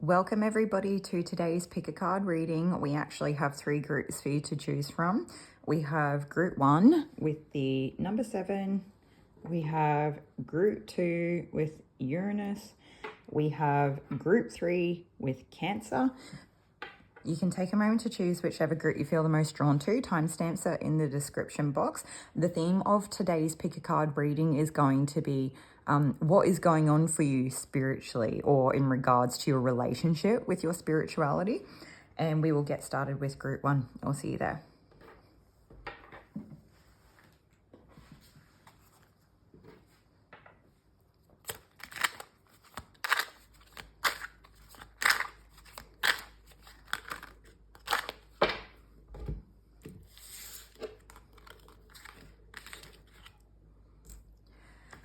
Welcome everybody to today's pick a card reading. We actually have 3 groups for you to choose from. We have group 1 with the number 7. We have group 2 with Uranus. We have group 3 with Cancer. You can take a moment to choose whichever group you feel the most drawn to. Timestamps are in the description box. The theme of today's pick a card reading is going to be what is going on for you spiritually or in regards to your relationship with your spirituality. And we will get started with group 1. I'll see you there.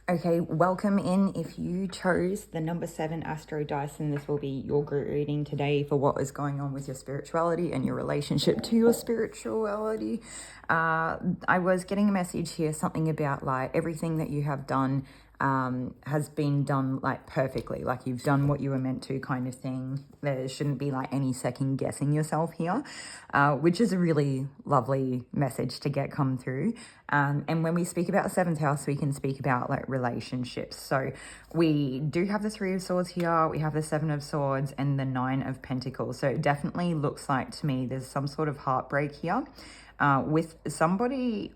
Okay, welcome in. If you chose the number 7 Astro Dice, and this will be your group reading today for what is going on with your spirituality and your relationship to your spirituality. I was getting a message here, something about like everything that you have done has been done like perfectly, like you've done what you were meant to, kind of thing. There shouldn't be like any second guessing yourself here, which is a really lovely message to get come through. And when we speak about the 7th house, we can speak about like relationships. So we do have the 3 of Swords here, we have the 7 of Swords and the 9 of Pentacles. So it definitely looks like to me there's some sort of heartbreak here with somebody,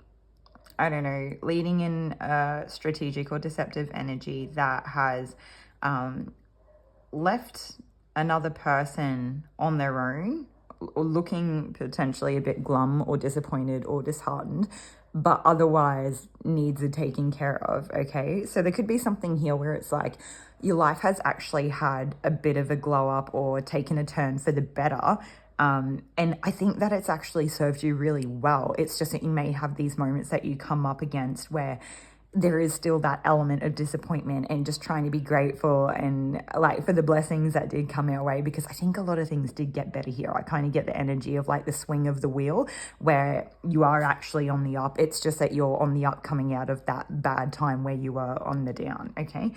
I don't know, leading in a strategic or deceptive energy that has left another person on their own, or looking potentially a bit glum or disappointed or disheartened, but otherwise needs are taken care of, okay? So there could be something here where it's like your life has actually had a bit of a glow up or taken a turn for the better. And I think that it's actually served you really well. It's just that you may have these moments that you come up against where there is still that element of disappointment and just trying to be grateful and like for the blessings that did come our way, because I think a lot of things did get better here. I kind of get the energy of like the swing of the wheel where you are actually on the up. It's just that you're on the up coming out of that bad time where you were on the down, okay?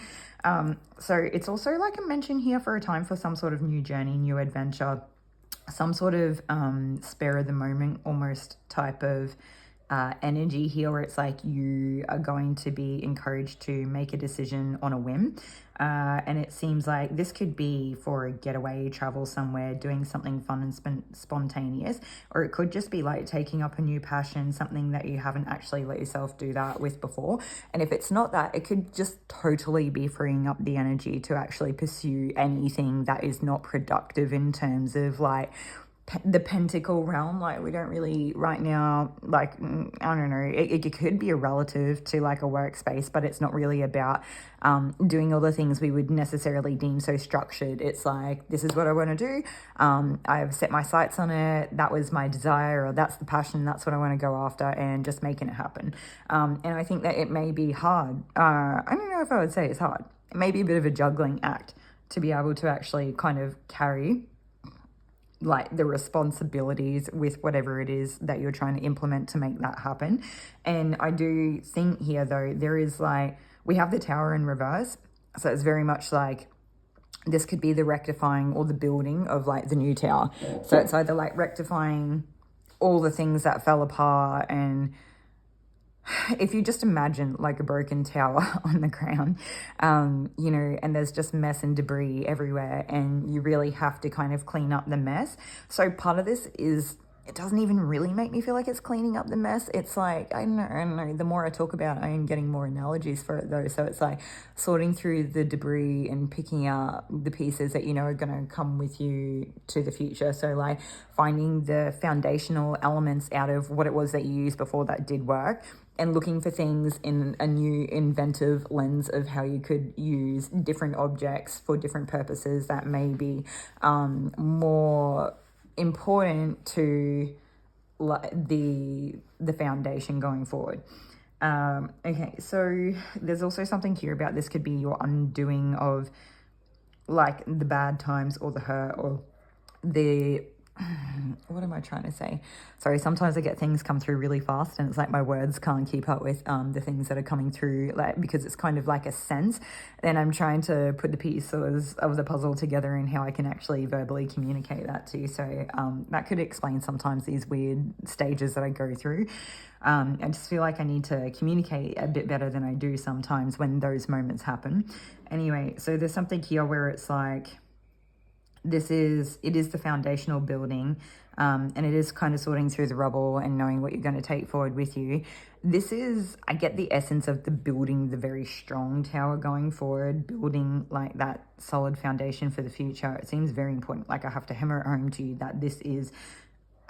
So it's also like a mention here for a time for some sort of new journey, new adventure, some sort of spare of the moment almost type of energy here, where it's like you are going to be encouraged to make a decision on a whim. And it seems like this could be for a getaway, travel somewhere, doing something fun and spontaneous, or it could just be like taking up a new passion, something that you haven't actually let yourself do that with before. And if it's not that, it could just totally be freeing up the energy to actually pursue anything that is not productive in terms of like the pentacle realm. Like we don't really right now, like I don't know, it could be a relative to like a workspace, but it's not really about doing all the things we would necessarily deem so structured. It's like, this is what I want to do, I've set my sights on it, that was my desire, or that's the passion, that's what I want to go after, and just making it happen. And I think that it may be hard, I don't know if I would say it's hard, it may be a bit of a juggling act to be able to actually kind of carry like the responsibilities with whatever it is that you're trying to implement to make that happen. And I do think here though, there is like, we have the Tower in reverse. So it's very much like this could be the rectifying or the building of like the new tower. So it's either like rectifying all the things that fell apart, and if you just imagine like a broken tower on the ground, you know, and there's just mess and debris everywhere, and you really have to kind of clean up the mess. So part of this is, it doesn't even really make me feel like it's cleaning up the mess. It's like, I don't know, the more I talk about it, I am getting more analogies for it though. So it's like sorting through the debris and picking up the pieces that you know are going to come with you to the future. So like finding the foundational elements out of what it was that you used before that did work, and looking for things in a new inventive lens of how you could use different objects for different purposes that may be more important to the foundation going forward. Okay, so there's also something here about this could be your undoing of like the bad times or the hurt or the what am I trying to say? Sorry, sometimes I get things come through really fast and it's like my words can't keep up with the things that are coming through, like, because it's kind of like a sense. Then I'm trying to put the pieces of the puzzle together and how I can actually verbally communicate that to you. So that could explain sometimes these weird stages that I go through. I just feel like I need to communicate a bit better than I do sometimes when those moments happen. Anyway, so there's something here where it's like, it is the foundational building, and it is kind of sorting through the rubble and knowing what you're going to take forward with you. This is, I get the essence of the building the very strong tower going forward, building like that solid foundation for the future. It seems very important. Like I have to hammer it home to you that this is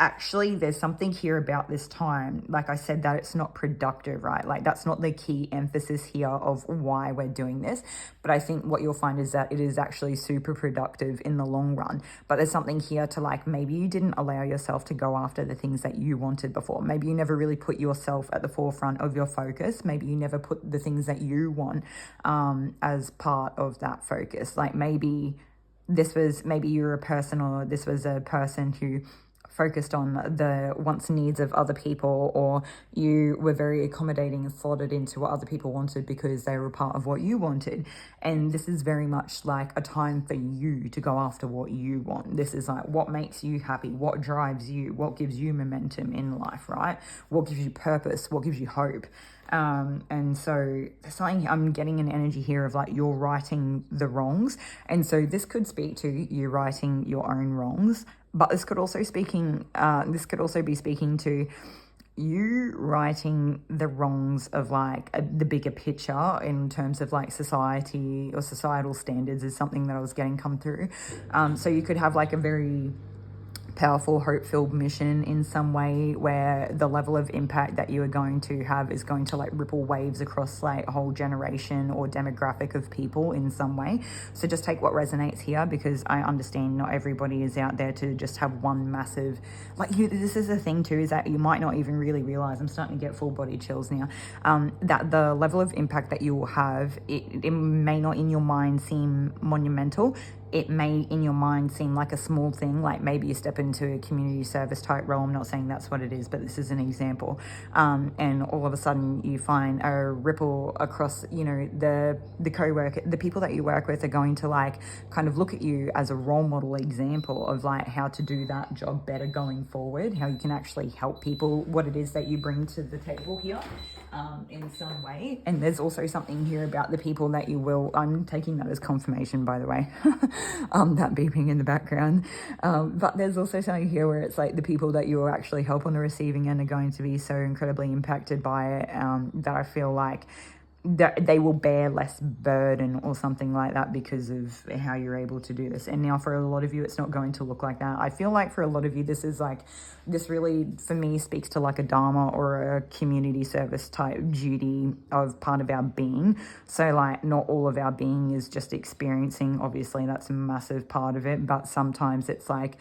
actually, there's something here about this time, like I said, that it's not productive, right? Like that's not the key emphasis here of why we're doing this. But I think what you'll find is that it is actually super productive in the long run. But there's something here to like, maybe you didn't allow yourself to go after the things that you wanted before. Maybe you never really put yourself at the forefront of your focus. Maybe you never put the things that you want as part of that focus. Like maybe you're a person, or this was a person who focused on the wants and needs of other people, or you were very accommodating and slotted into what other people wanted because they were part of what you wanted. And this is very much like a time for you to go after what you want. This is like what makes you happy, what drives you, what gives you momentum in life, right? What gives you purpose, what gives you hope. And so there's something, I'm getting an energy here of like you're righting the wrongs. And so this could speak to you righting your own wrongs, but this could also be speaking to you righting the wrongs of like the bigger picture in terms of like society or societal standards is something that I was getting come through. So you could have like a very powerful, hope-filled mission in some way where the level of impact that you are going to have is going to like ripple waves across like a whole generation or demographic of people in some way. So just take what resonates here, because I understand not everybody is out there to just have one massive, like this is the thing too, is that you might not even really realize, I'm starting to get full body chills now, that the level of impact that you will have, it may not in your mind seem monumental. It may in your mind seem like a small thing, like maybe you step into a community service type role. I'm not saying that's what it is, but this is an example. And all of a sudden you find a ripple across, the co-worker, the people that you work with are going to like kind of look at you as a role model example of like how to do that job better going forward, how you can actually help people, what it is that you bring to the table here. In some way. And there's also something here about the people that you will, I'm taking that as confirmation, by the way, that beeping in the background. But there's also something here where it's like the people that you will actually help on the receiving end are going to be so incredibly impacted by it, that I feel like that they will bear less burden or something like that because of how you're able to do this. And now for a lot of you, it's not going to look like that. I feel like for a lot of you, this really, for me, speaks to like a dharma or a community service type duty of part of our being. So like not all of our being is just experiencing, obviously that's a massive part of it, but sometimes it's like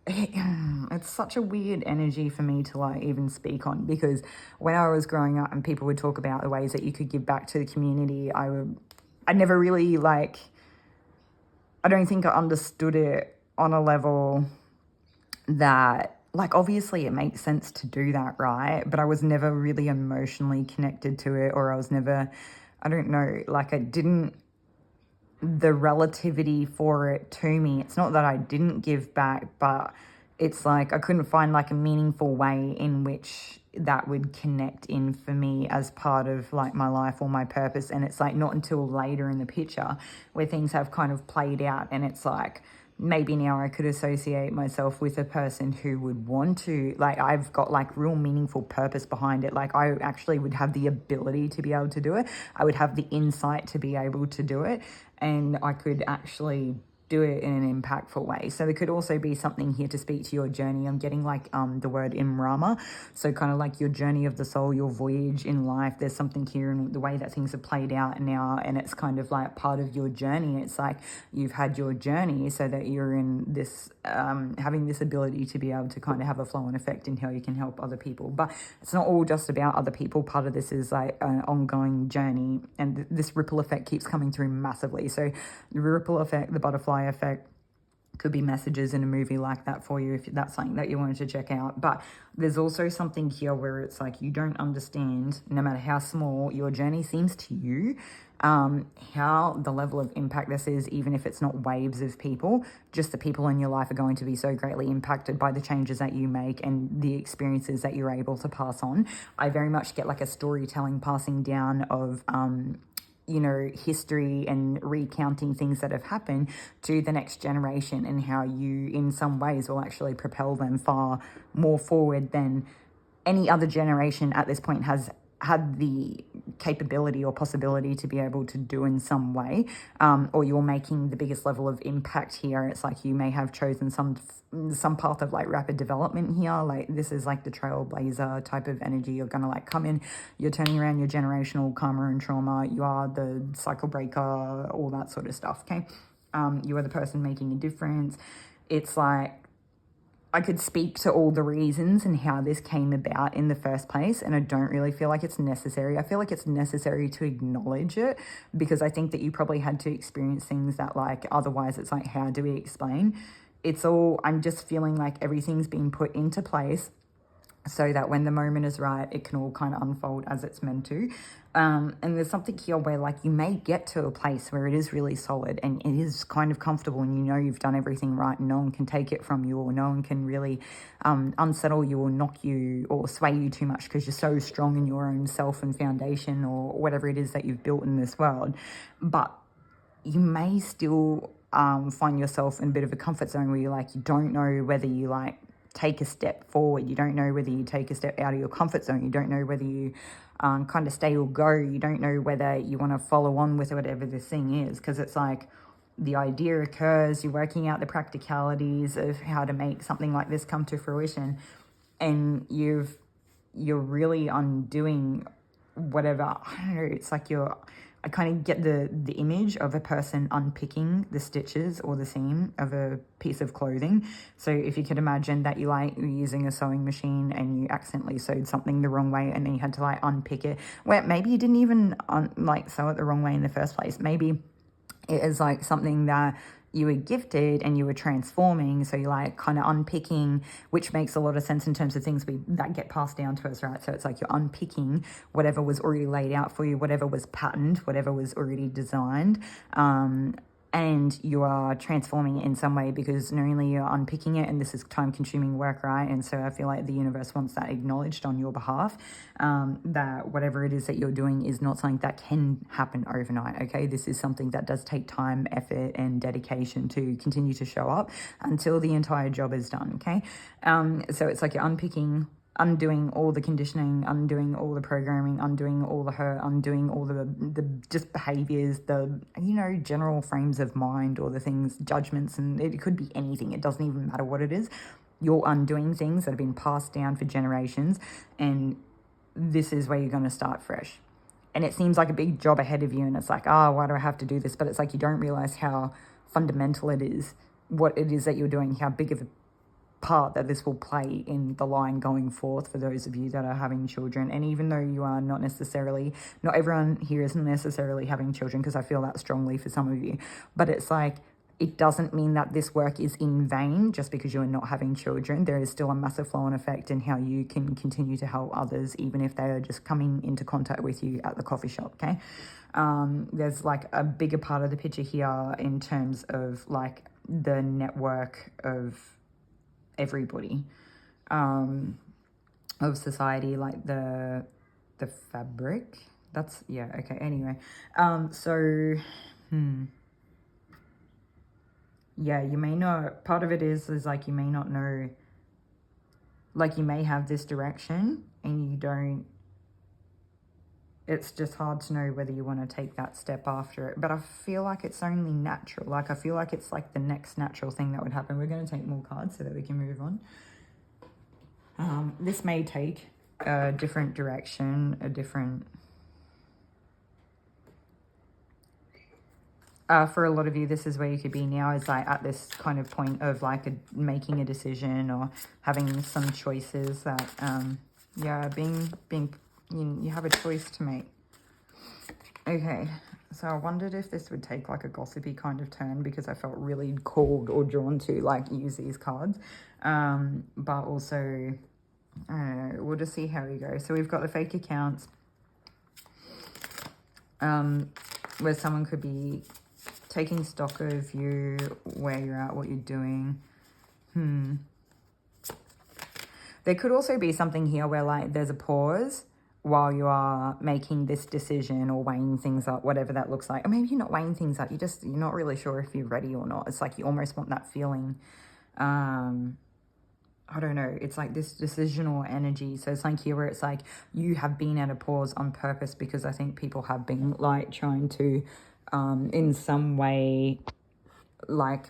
it's such a weird energy for me to like even speak on, because when I was growing up and people would talk about the ways that you could give back to the community, I never really I don't think I understood it on a level that, like, obviously it makes sense to do that, right? But I was never really emotionally connected to it, or I was never, I don't know, like the relativity for it to me. It's not that I didn't give back, but it's like I couldn't find like a meaningful way in which that would connect in for me as part of like my life or my purpose. And it's like not until later in the picture where things have kind of played out, and it's like maybe now I could associate myself with a person who would want to, like, I've got like real meaningful purpose behind it. Like I actually would have the ability to be able to do it. I would have the insight to be able to do it, and I could actually do it in an impactful way. So there could also be something here to speak to your journey. I'm getting like the word imrama, so kind of like your journey of the soul, your voyage in life. There's something here in the way that things have played out now, and it's kind of like part of your journey. It's like you've had your journey so that you're in this having this ability to be able to kind of have a flow and effect in how you can help other people. But it's not all just about other people. Part of this is like an ongoing journey, and this ripple effect keeps coming through massively. So the ripple effect, the butterfly effect, Could be messages in a movie like that for you if that's something that you wanted to check out. But there's also something here where it's like you don't understand, no matter how small your journey seems to you, how the level of impact this is, even if it's not waves of people, just the people in your life are going to be so greatly impacted by the changes that you make and the experiences that you're able to pass on. I very much get like a storytelling passing down of, you know, history and recounting things that have happened to the next generation, and how you in some ways will actually propel them far more forward than any other generation at this point has had the capability or possibility to be able to do in some way, or you're making the biggest level of impact here. It's like you may have chosen some path of like rapid development here. Like this is like the trailblazer type of energy. You're gonna like come in, you're turning around your generational karma and trauma. You are the cycle breaker, all that sort of stuff. Okay, you are the person making a difference. It's like I could speak to all the reasons and how this came about in the first place, and I don't really feel like it's necessary. I feel like it's necessary to acknowledge it, because I think that you probably had to experience things that like otherwise it's like, how do we explain? It's all, I'm just feeling like everything's been put into place so that when the moment is right, it can all kind of unfold as it's meant to. And there's something here where like you may get to a place where it is really solid and it is kind of comfortable, and you know you've done everything right and no one can take it from you, or no one can really unsettle you or knock you or sway you too much, because you're so strong in your own self and foundation, or whatever it is that you've built in this world. But you may still find yourself in a bit of a comfort zone where you like, you don't know whether you like take a step forward. You don't know whether you take a step out of your comfort zone. You don't know whether you kind of stay or go. You don't know whether you want to follow on with whatever this thing is, because it's like the idea occurs, you're working out the practicalities of how to make something like this come to fruition, and you're really undoing whatever, I don't know, it's like I kind of get the image of a person unpicking the stitches or the seam of a piece of clothing. So if you could imagine that you're using a sewing machine and you accidentally sewed something the wrong way, and then you had to like unpick it. Well, maybe you didn't even sew it the wrong way in the first place. Maybe it is like something that you were gifted and you were transforming, so you're like kind of unpicking, which makes a lot of sense in terms of things that get passed down to us, right? So it's like you're unpicking whatever was already laid out for you, whatever was patterned, whatever was already designed, and you are transforming it in some way, because not only you're unpicking it, and this is time-consuming work, right? And so I feel like the universe wants that acknowledged on your behalf, that whatever it is that you're doing is not something that can happen overnight, okay? This is something that does take time, effort, and dedication to continue to show up until the entire job is done, okay? So it's like you're undoing all the conditioning, undoing all the programming, undoing all the hurt, undoing all the just behaviors, the, you know, general frames of mind, or the things, judgments, and it could be anything. It doesn't even matter what it is. You're undoing things that have been passed down for generations, and this is where you're going to start fresh. And it seems like a big job ahead of you, and it's like, why do I have to do this? But it's like you don't realize how fundamental it is, what it is that you're doing, how big of a part that this will play in the line going forth for those of you that are having children. And even though you are not everyone here isn't necessarily having children, because I feel that strongly for some of you, but it's like, it doesn't mean that this work is in vain just because you are not having children. There is still a massive flow-on effect in how you can continue to help others, even if they are just coming into contact with you at the coffee shop, okay? There's like a bigger part of the picture here in terms of like the network of everybody, of society, like the fabric. That's, yeah, okay, anyway. Yeah, you may not, part of it is like you may not know, like you may have this direction and you don't, it's just hard to know whether you want to take that step after it. But I feel like it's only natural. Like I feel like it's like the next natural thing that would happen. We're going to take more cards so that we can move on. This may take a different direction, a different... for a lot of you, this is where you could be now, is like at this kind of point of like making a decision or having some choices that, yeah, you have a choice to make. Okay, So I wondered if this would take like a gossipy kind of turn, because I felt really called or drawn to like use these cards. But also, I don't know, we'll just see how we go. So we've got the fake accounts, where someone could be taking stock of you, where you're at, what you're doing. There could also be something here where like there's a pause while you are making this decision or weighing things up, whatever that looks like. Or maybe you're not weighing things up, you're not really sure if you're ready or not. It's like you almost want that feeling. I don't know, it's like this decisional energy. So it's like here where it's like you have been at a pause on purpose, because I think people have been like trying to in some way like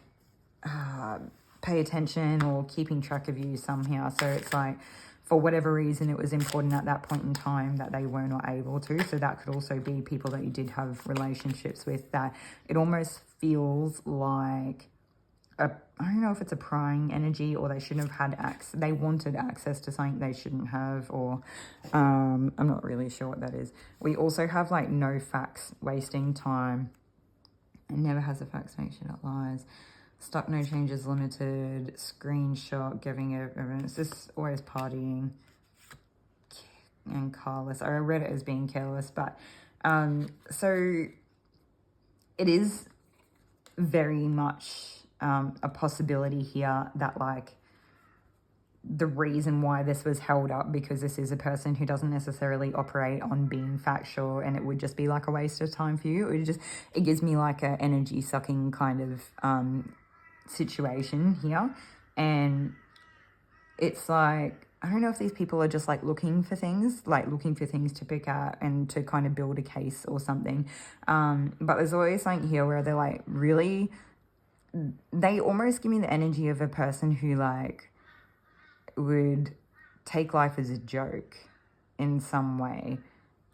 pay attention or keeping track of you somehow. So it's like for whatever reason it was important at that point in time that they were not able to. So that could also be people that you did have relationships with, that it almost feels like I don't know if it's a prying energy, or they shouldn't have had access. They wanted access to something they shouldn't have, or I'm not really sure what that is. We also have like no facts, wasting time. It never has a fact, make sure that lies. Stuck, no changes, limited, screenshot, giving evidence. This always partying and careless. I read it as being careless, but so it is very much a possibility here that like the reason why this was held up, because this is a person who doesn't necessarily operate on being factual, and it would just be like a waste of time for you. It gives me like a energy sucking kind of situation here. And it's like, I don't know if these people are just like looking for things to pick at and to kind of build a case or something. But there's always something here where they're like really, they almost give me the energy of a person who like would take life as a joke in some way,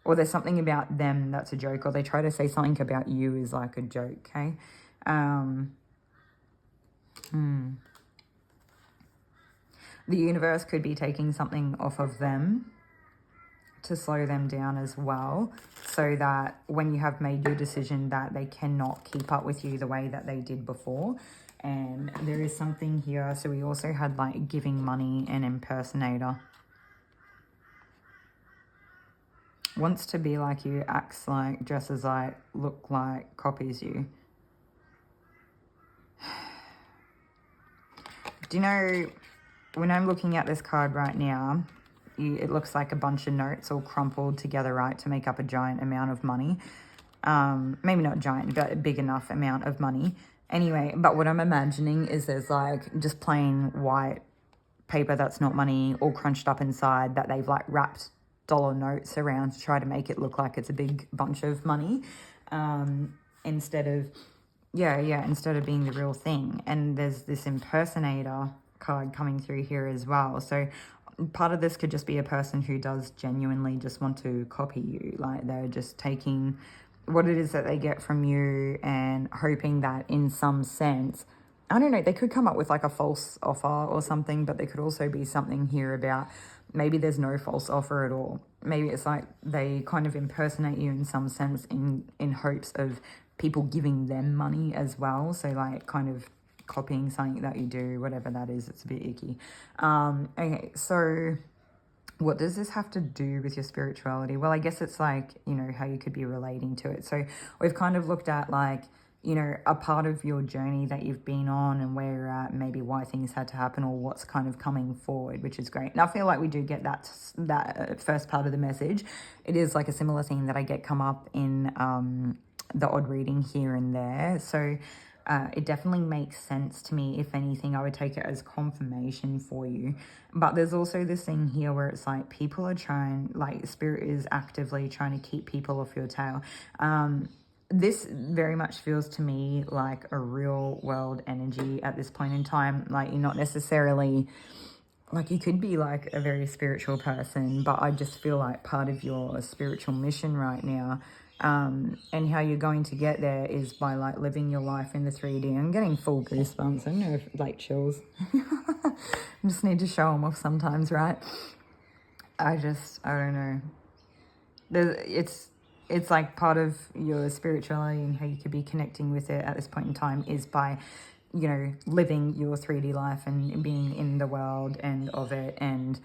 or there's something about them that's a joke, or they try to say something about you is like a joke. Okay. The universe could be taking something off of them to slow them down as well, so that when you have made your decision that they cannot keep up with you the way that they did before. And there is something here. So we also had like giving money and impersonator. Wants to be like you, acts like, dresses like, look like, copies you. Do you know, when I'm looking at this card right now, it looks like a bunch of notes all crumpled together, right, to make up a giant amount of money. Maybe not giant, but a big enough amount of money. Anyway, but what I'm imagining is there's like just plain white paper that's not money, all crunched up inside, that they've like wrapped dollar notes around to try to make it look like it's a big bunch of money, instead of being the real thing. And there's this impersonator card coming through here as well. So part of this could just be a person who does genuinely just want to copy you. Like they're just taking what it is that they get from you and hoping that in some sense, I don't know, they could come up with like a false offer or something, but there could also be something here about maybe there's no false offer at all. Maybe it's like they kind of impersonate you in some sense in hopes of people giving them money as well. So like kind of copying something that you do, whatever that is. It's a bit icky. Okay, so what does this have to do with your spirituality? Well, I guess it's like, you know, how you could be relating to it. So we've kind of looked at like, you know, a part of your journey that you've been on and where you're at, maybe why things had to happen or what's kind of coming forward, which is great. And I feel like we do get that first part of the message. It is like a similar thing that I get come up in the odd reading here and there. So it definitely makes sense to me. If anything, I would take it as confirmation for you. But there's also this thing here where it's like people are trying, like spirit is actively trying to keep people off your tail. This very much feels to me like a real world energy at this point in time. Like you're not necessarily, like you could be like a very spiritual person, but I just feel like part of your spiritual mission right now, and how you're going to get there is by like living your life in the 3D. I'm getting full goosebumps. I don't know if like chills. I just need to show them off sometimes, right? I don't know. it's like part of your spirituality and how you could be connecting with it at this point in time is by, you know, living your 3D life and being in the world and of it. And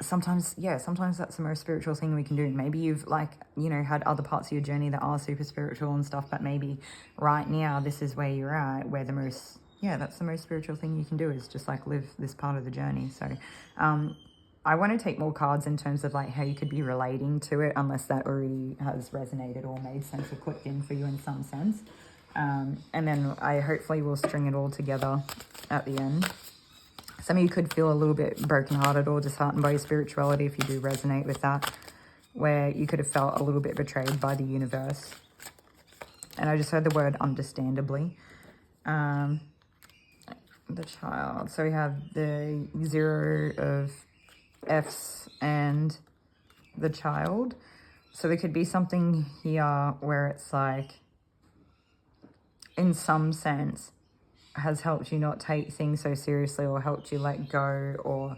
sometimes that's the most spiritual thing we can do. Maybe you've, like, you know, had other parts of your journey that are super spiritual and stuff, but maybe right now this is where you're at, where that's the most spiritual thing you can do, is just like live this part of the journey. So I want to take more cards in terms of like how you could be relating to it, unless that already has resonated or made sense or clicked in for you in some sense. And then I hopefully will string it all together at the end. Some of you could feel a little bit brokenhearted or disheartened by your spirituality if you do resonate with that, where you could have felt a little bit betrayed by the universe. And I just heard the word understandably. The child. So we have the 0 of F's and the child. So there could be something here where it's like, in some sense, has helped you not take things so seriously, or helped you let go, or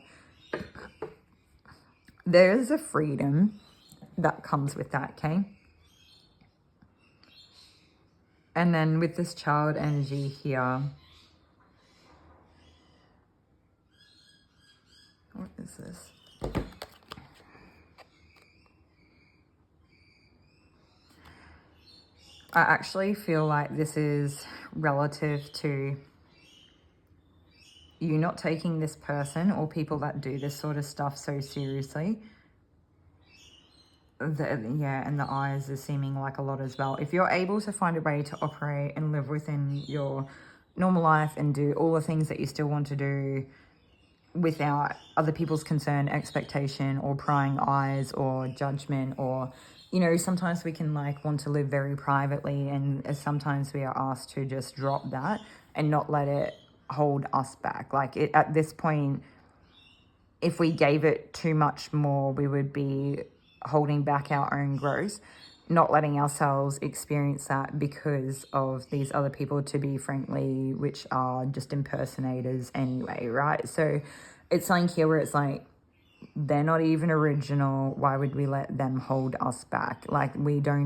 there's a freedom that comes with that, okay? And then with this child energy here, what is this? I actually feel like this is relative to you not taking this person or people that do this sort of stuff so seriously. And the eyes are seeming like a lot as well. If you're able to find a way to operate and live within your normal life and do all the things that you still want to do without other people's concern, expectation, or prying eyes or judgment, or, you know, sometimes we can like want to live very privately, and sometimes we are asked to just drop that and not let it hold us back. Like at this point, if we gave it too much more, we would be holding back our own growth, not letting ourselves experience that because of these other people, to be frankly, which are just impersonators anyway, right? So it's something here where it's like, they're not even original. Why would we let them hold us back? Like, they're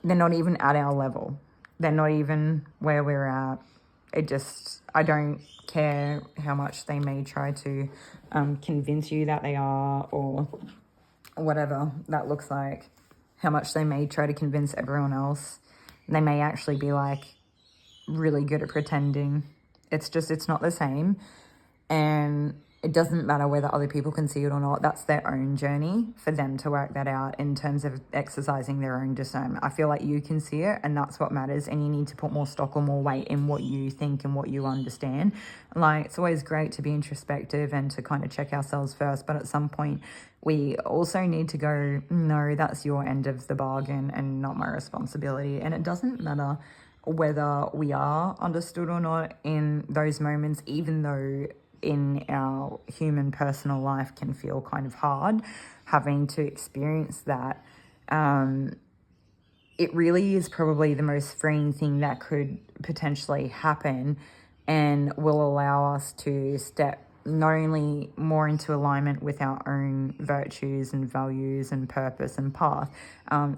not even at our level. They're not even where we're at. I don't care how much they may try to convince you that they are, or whatever that looks like, how much they may try to convince everyone else. They may actually be like really good at pretending. It's not the same. And it doesn't matter whether other people can see it or not. That's their own journey for them to work that out in terms of exercising their own discernment. I feel like you can see it, and that's what matters. And you need to put more stock or more weight in what you think and what you understand. Like, it's always great to be introspective and to kind of check ourselves first. But at some point, we also need to go, no, that's your end of the bargain and not my responsibility. And it doesn't matter whether we are understood or not in those moments, even though in our human personal life can feel kind of hard having to experience that. It really is probably the most freeing thing that could potentially happen, and will allow us to step not only more into alignment with our own virtues and values and purpose and path,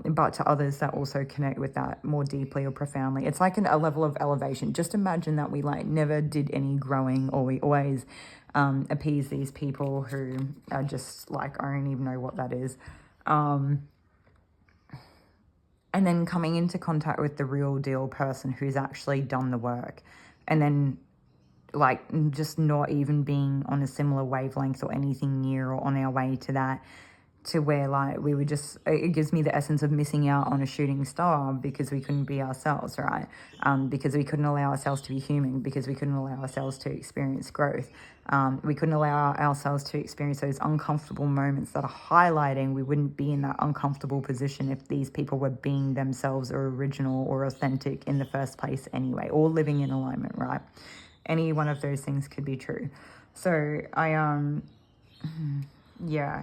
but to others that also connect with that more deeply or profoundly. It's like a level of elevation. Just imagine that we like never did any growing, or we always appease these people who are just like, I don't even know what that is. And then coming into contact with the real deal person who's actually done the work, and then like just not even being on a similar wavelength or anything near or on our way to that, to where like we would just, it gives me the essence of missing out on a shooting star because we couldn't be ourselves, right? Because we couldn't allow ourselves to be human, because we couldn't allow ourselves to experience growth. We couldn't allow ourselves to experience those uncomfortable moments that are highlighting we wouldn't be in that uncomfortable position if these people were being themselves or original or authentic in the first place anyway, or living in alignment, right? Any one of those things could be true. So yeah.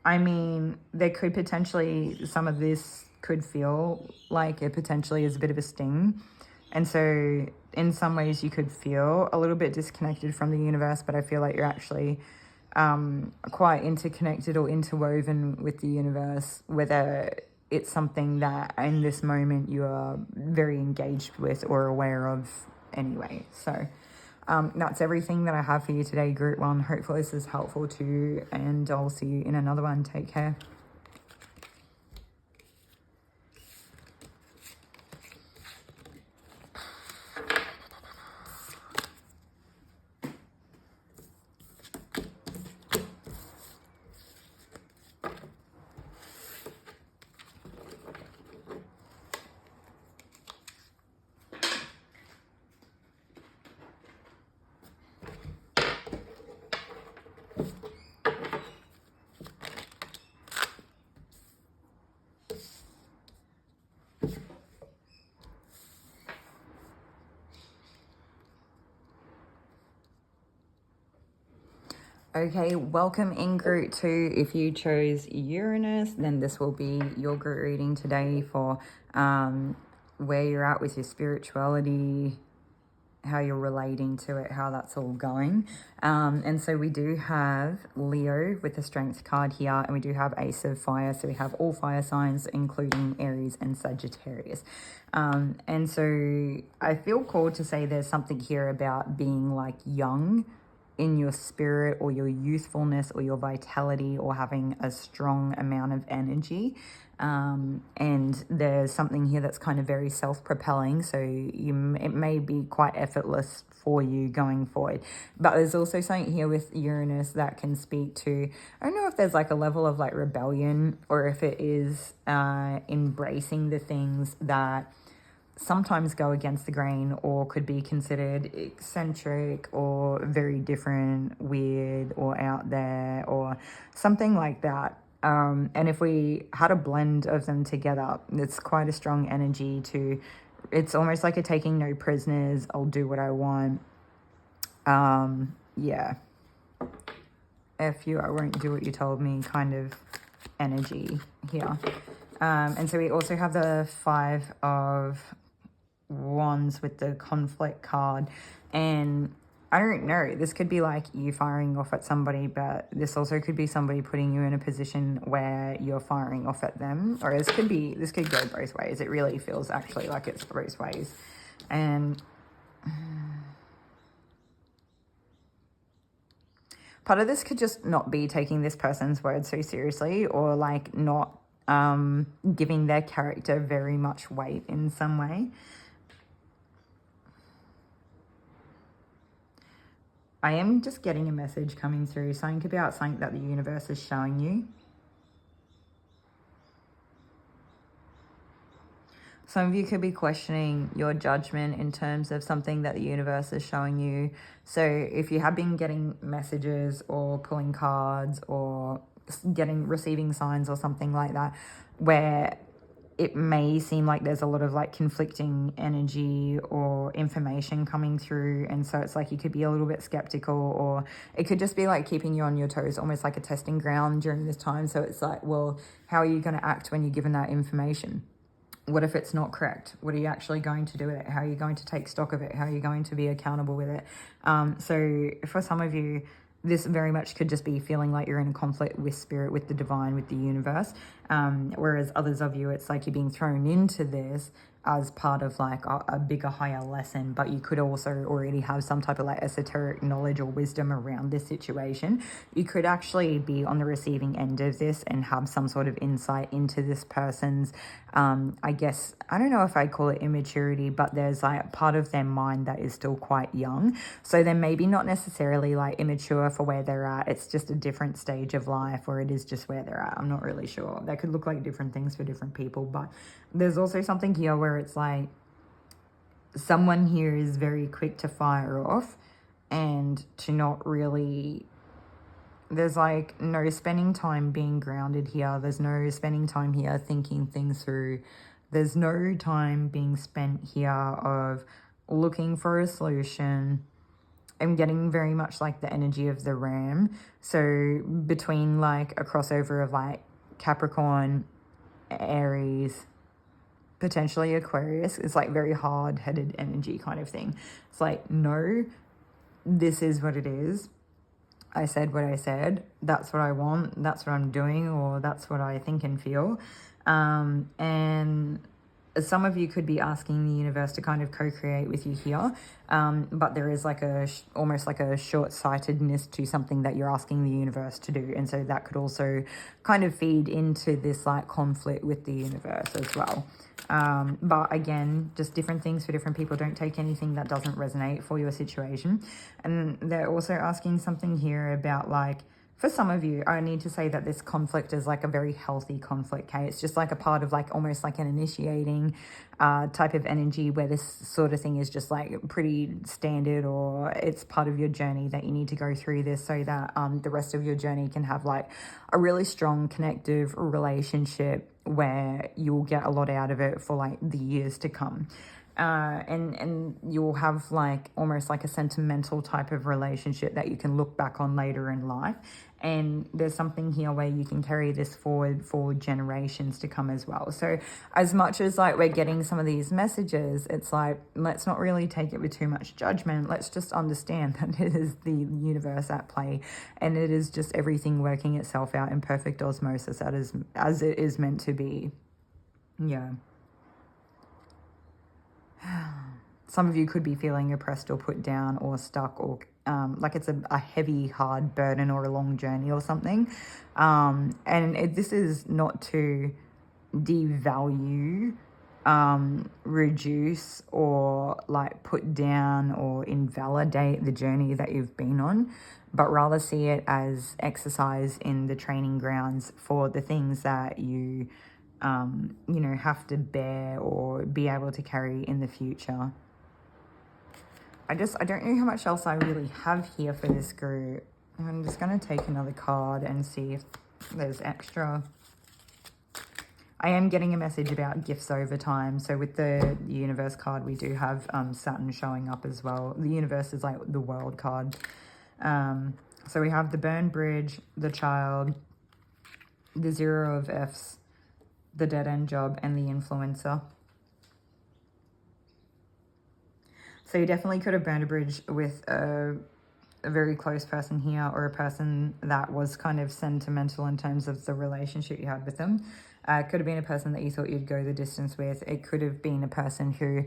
I mean, there could potentially, some of this could feel like it potentially is a bit of a sting. And so in some ways you could feel a little bit disconnected from the universe, but I feel like you're actually quite interconnected or interwoven with the universe, whether it's something that in this moment you are very engaged with or aware of anyway. So that's everything that I have for you today, Group 1. Hopefully this is helpful to you, and I'll see you in another one. Take care. Okay, welcome in Group 2. If you chose Uranus, then this will be your group reading today for where you're at with your spirituality, how you're relating to it, how that's all going. And so we do have Leo with the Strength card here, and we do have Ace of Fire. So we have all fire signs, including Aries and Sagittarius. And so I feel called to say there's something here about being like young in your spirit or your youthfulness or your vitality or having a strong amount of energy. And there's something here that's kind of very self-propelling, so it may be quite effortless for you going forward. But there's also something here with Uranus that can speak to, I don't know if there's like a level of like rebellion, or if it is embracing the things that sometimes go against the grain or could be considered eccentric or very different, weird or out there or something like that. And if we had a blend of them together, it's quite a strong energy to, it's almost like a taking no prisoners, I'll do what I want. Yeah. F you, I won't do what you told me kind of energy here. And so we also have the 5 of Wands with the conflict card, and I don't know, this could be like you firing off at somebody, but this also could be somebody putting you in a position where you're firing off at them, or this could go both ways. It really feels actually like it's both ways. And part of this could just not be taking this person's words so seriously, or like not giving their character very much weight in some way. I am just getting a message coming through, something about something that the universe is showing you. Some of you could be questioning your judgment in terms of something that the universe is showing you. So if you have been getting messages or pulling cards or receiving signs or something like that, where it may seem like there's a lot of like conflicting energy or information coming through, and so it's like you could be a little bit skeptical, or it could just be like keeping you on your toes, almost like a testing ground during this time. So it's like, well, how are you going to act when you're given that information? What if it's not correct? What are you actually going to do with it? How are you going to take stock of it? How are you going to be accountable with it? So for some of you, this very much could just be feeling like you're in a conflict with spirit, with the divine, with the universe. Whereas others of you, it's like you're being thrown into this as part of like a bigger, higher lesson, but you could also already have some type of like esoteric knowledge or wisdom around this situation. You could actually be on the receiving end of this and have some sort of insight into this person's, I guess, I don't know if I call it immaturity, but there's like part of their mind that is still quite young. So they're maybe not necessarily like immature for where they're at. It's just a different stage of life, or it is just where they're at. I'm not really sure. That could look like different things for different people, but there's also something here where it's like someone here is very quick to fire off and to not really, there's like no spending time being grounded here. There's no spending time here thinking things through. There's no time being spent here of looking for a solution. I'm getting very much like the energy of the ram. So between like a crossover of like Capricorn, Aries, potentially Aquarius, is like very hard-headed energy kind of thing. It's like, no, this is what it is. I said what I said. That's what I want. That's what I'm doing, or that's what I think and feel. And some of you could be asking the universe to kind of co-create with you here, but there is like almost like a short-sightedness to something that you're asking the universe to do, and so that could also kind of feed into this like conflict with the universe as well. But again, just different things for different people. Don't take anything that doesn't resonate for your situation. And they're also asking something here about like, for some of you, I need to say that this conflict is like a very healthy conflict, okay? It's just like a part of like almost like an initiating type of energy where this sort of thing is just like pretty standard, or it's part of your journey that you need to go through this so that the rest of your journey can have like a really strong connective relationship where you'll get a lot out of it for like the years to come. And you'll have like almost like a sentimental type of relationship that you can look back on later in life. And there's something here where you can carry this forward for generations to come as well. So as much as like we're getting some of these messages, it's like, let's not really take it with too much judgment. Let's just understand that it is the universe at play, and it is just everything working itself out in perfect osmosis as it is meant to be. Yeah. Some of you could be feeling oppressed or put down or stuck, or like it's a heavy, hard burden or a long journey or something. This is not to devalue, reduce, or like put down or invalidate the journey that you've been on, but rather see it as exercise in the training grounds for the things that you have to bear or be able to carry in the future. I don't know how much else I really have here for this group. I'm just going to take another card and see if there's extra. I am getting a message about gifts over time. So with the universe card, we do have Saturn showing up as well. The universe is like the world card. So we have the burned bridge, the child, the 0 of Fs, the dead end job, and the influencer. So you definitely could have burned a bridge with a very close person here, or a person that was kind of sentimental in terms of the relationship you had with them. It could have been a person that you thought you'd go the distance with. It could have been a person who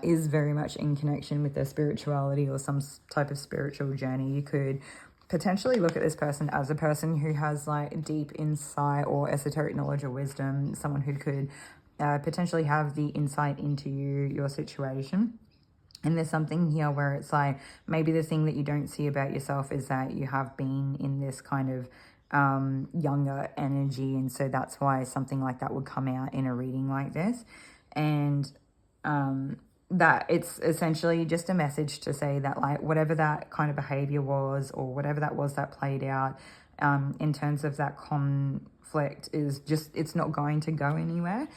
is very much in connection with their spirituality or some type of spiritual journey. You could potentially look at this person as a person who has like deep insight or esoteric knowledge or wisdom, someone who could potentially have the insight into your situation. And there's something here where it's like, maybe the thing that you don't see about yourself is that you have been in this kind of younger energy. And so that's why something like that would come out in a reading like this. And that it's essentially just a message to say that like whatever that kind of behavior was, or whatever that was that played out in terms of that conflict, is just, it's not going to go anywhere.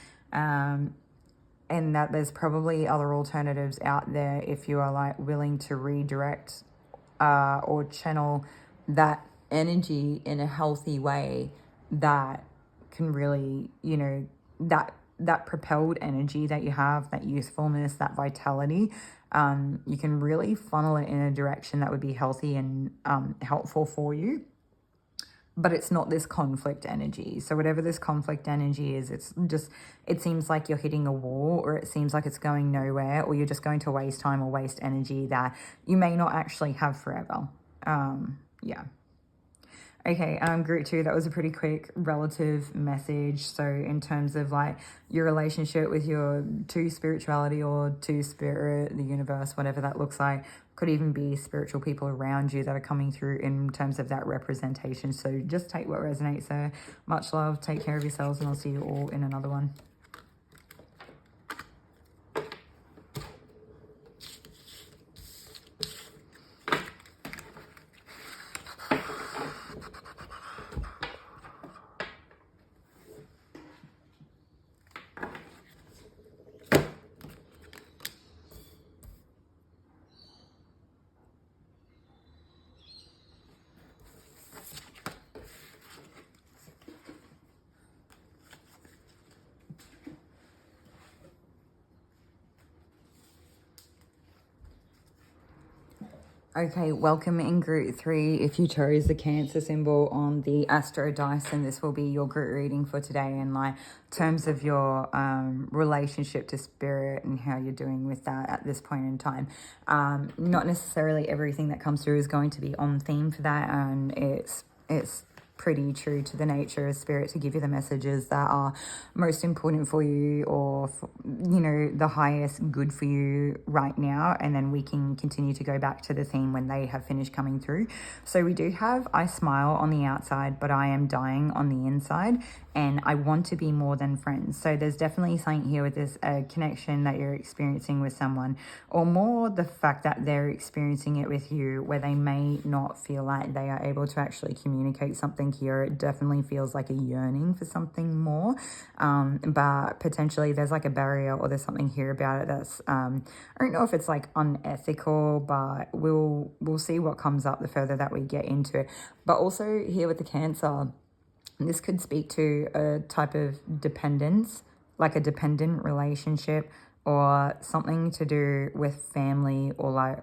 And that there's probably other alternatives out there if you are like willing to redirect or channel that energy in a healthy way that can really, that propelled energy that you have, that youthfulness, that vitality, you can really funnel it in a direction that would be healthy and helpful for you. But it's not this conflict energy. So whatever this conflict energy is, it seems like you're hitting a wall, or it seems like it's going nowhere, or you're just going to waste time or waste energy that you may not actually have forever. Yeah. Okay, group 2, that was a pretty quick relative message. So in terms of like your relationship with your to spirituality or to spirit, the universe, whatever that looks like, could even be spiritual people around you that are coming through in terms of that representation. So just take what resonates there. Much love, take care of yourselves, and I'll see you all in another one. Okay, welcome in group 3 if you chose the Cancer symbol on the Astro Dice, and this will be your group reading for today in like terms of your relationship to spirit and how you're doing with that at this point in time. Not necessarily everything that comes through is going to be on theme for that, and it's pretty true to the nature of spirit to give you the messages that are most important for you, or for, you know, the highest good for you right now, and then we can continue to go back to the theme when they have finished coming through. So we do have I smile on the outside but I am dying on the inside, and I want to be more than friends. So there's definitely something here with this connection that you're experiencing with someone, or more the fact that they're experiencing it with you, where they may not feel like they are able to actually communicate something here. It definitely feels like a yearning for something more, but potentially there's like a barrier, or there's something here about it that's I don't know if it's like unethical, but we'll see what comes up the further that we get into it. But also here with the Cancer, this could speak to a type of dependence, like a dependent relationship, or something to do with family, or like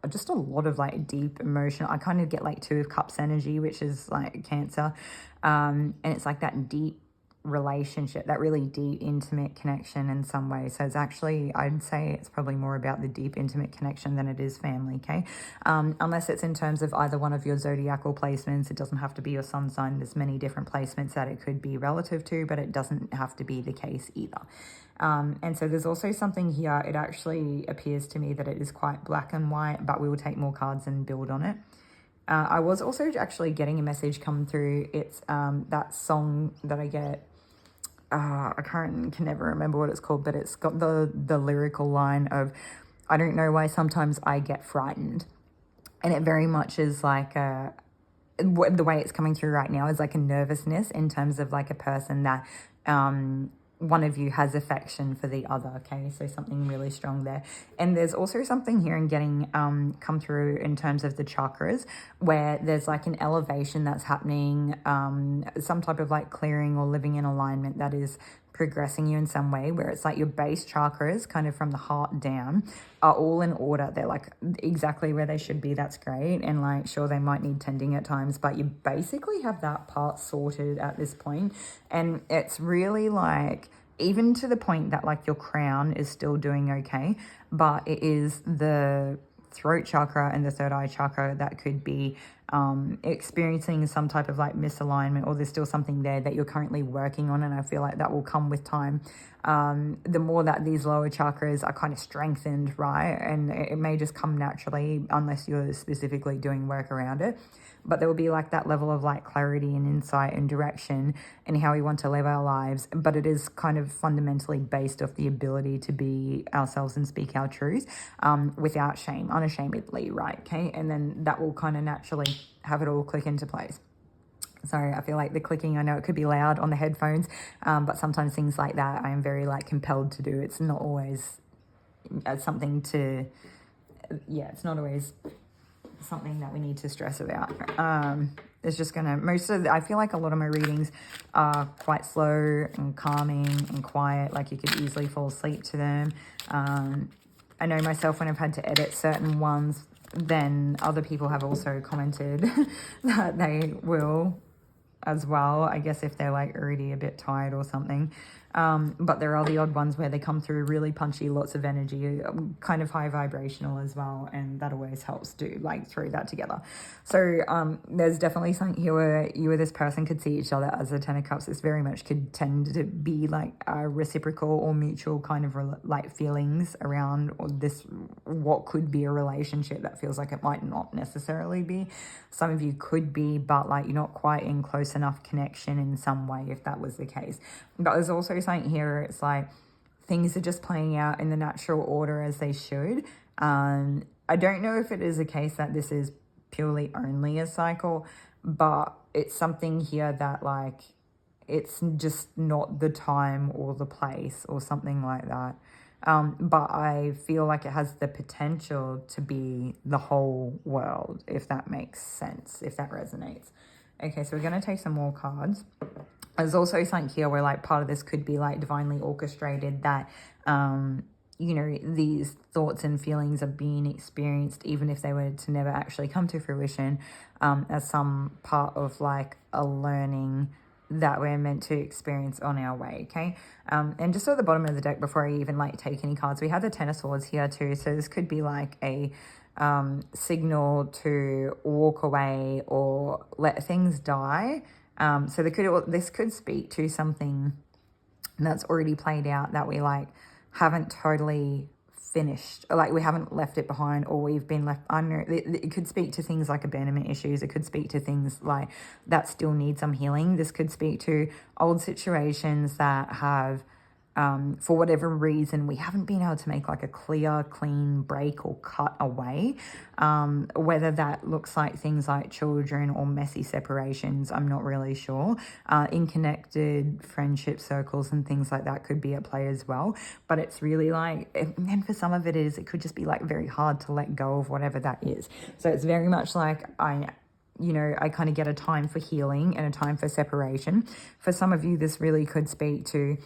just a lot of like deep emotion. I kind of get like 2 of Cups energy, which is like Cancer. And it's like that deep relationship, that really deep intimate connection in some way. So it's actually, I'd say it's probably more about the deep intimate connection than it is family. Okay, unless it's in terms of either one of your zodiacal placements. It doesn't have to be your sun sign. There's many different placements that it could be relative to, but it doesn't have to be the case either. And so there's also something here. It actually appears to me that it is quite black and white, but we will take more cards and build on it. I was also actually getting a message come through. It's that song that I get. I can never remember what it's called, but it's got the lyrical line of, I don't know why sometimes I get frightened. And it very much is like the way it's coming through right now is like a nervousness in terms of like a person that one of you has affection for the other. Okay, so something really strong there. And there's also something here in getting come through in terms of the chakras, where there's like an elevation that's happening, some type of like clearing or living in alignment that is progressing you in some way, where it's like your base chakras kind of from the heart down are all in order. They're like exactly where they should be. That's great. And like, sure, they might need tending at times, but you basically have that part sorted at this point. And it's really like, even to the point that like your crown is still doing okay, but it is the throat chakra and the third eye chakra that could be experiencing some type of like misalignment, or there's still something there that you're currently working on, and I feel like that will come with time. The more that these lower chakras are kind of strengthened, right, and it may just come naturally unless you're specifically doing work around it. But there will be like that level of like clarity and insight and direction and how we want to live our lives. But it is kind of fundamentally based off the ability to be ourselves and speak our truths without shame, unashamedly, right? Okay, and then that will kind of naturally have it all click into place. Sorry, I feel like the clicking, I know it could be loud on the headphones, but sometimes things like that I am very like compelled to do. It's not always something to, it's not always something that we need to stress about. It's just gonna, I feel like a lot of my readings are quite slow and calming and quiet, like you could easily fall asleep to them. I know myself, when I've had to edit certain ones, then other people have also commented that they will as well, I guess, if they're like already a bit tired or something. But there are the odd ones where they come through really punchy, lots of energy, kind of high vibrational as well, and that always helps do like throw that together. So there's definitely something here where you or this person could see each other as a Ten of Cups. This very much could tend to be like a reciprocal or mutual kind of like feelings around, or this what could be a relationship that feels like it might not necessarily be. Some of you could be, but like you're not quite in close enough connection in some way if that was the case. But there's also something here, it's like things are just playing out in the natural order as they should. I don't know if it is a case that this is purely only a cycle, but it's something here that like it's just not the time or the place or something like that. But I feel like it has the potential to be the whole world, if that makes sense, if that resonates. Okay, so we're going to take some more cards. There's also something here where like part of this could be like divinely orchestrated, that you know, these thoughts and feelings are being experienced, even if they were to never actually come to fruition, as some part of like a learning that we're meant to experience on our way. Okay. And just at the bottom of the deck, before I even like take any cards, we have the Ten of Swords here too. So this could be like a signal to walk away or let things die. So this could speak to something that's already played out that we like haven't totally finished, like we haven't left it behind, or we've been left under. It could speak to things like abandonment issues. It could speak to things like that still need some healing. This could speak to old situations that have for whatever reason we haven't been able to make like a clear, clean break or cut away, whether that looks like things like children or messy separations, I'm not really sure. Unconnected friendship circles and things like that could be at play as well, but it's really like, and for some of it could just be like very hard to let go of whatever that is. So it's very much like I kind of get a time for healing and a time for separation. For some of you, this really could speak to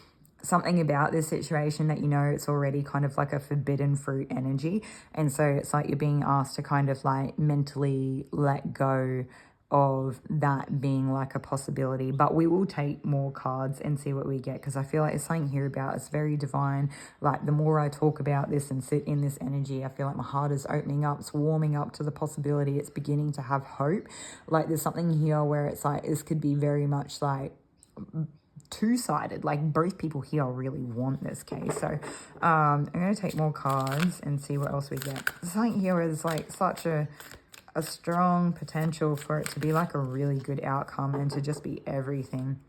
something about this situation that, you know, it's already kind of like a forbidden fruit energy. And so it's like you're being asked to kind of like mentally let go of that being like a possibility. But we will take more cards and see what we get, because I feel like it's something here about, it's very divine. Like the more I talk about this and sit in this energy, I feel like my heart is opening up, it's warming up to the possibility, it's beginning to have hope. Like there's something here where it's like this could be very much like two-sided, like both people here really want this case. So I'm going to take more cards and see what else we get. Something here is like such a strong potential for it to be like a really good outcome and to just be everything.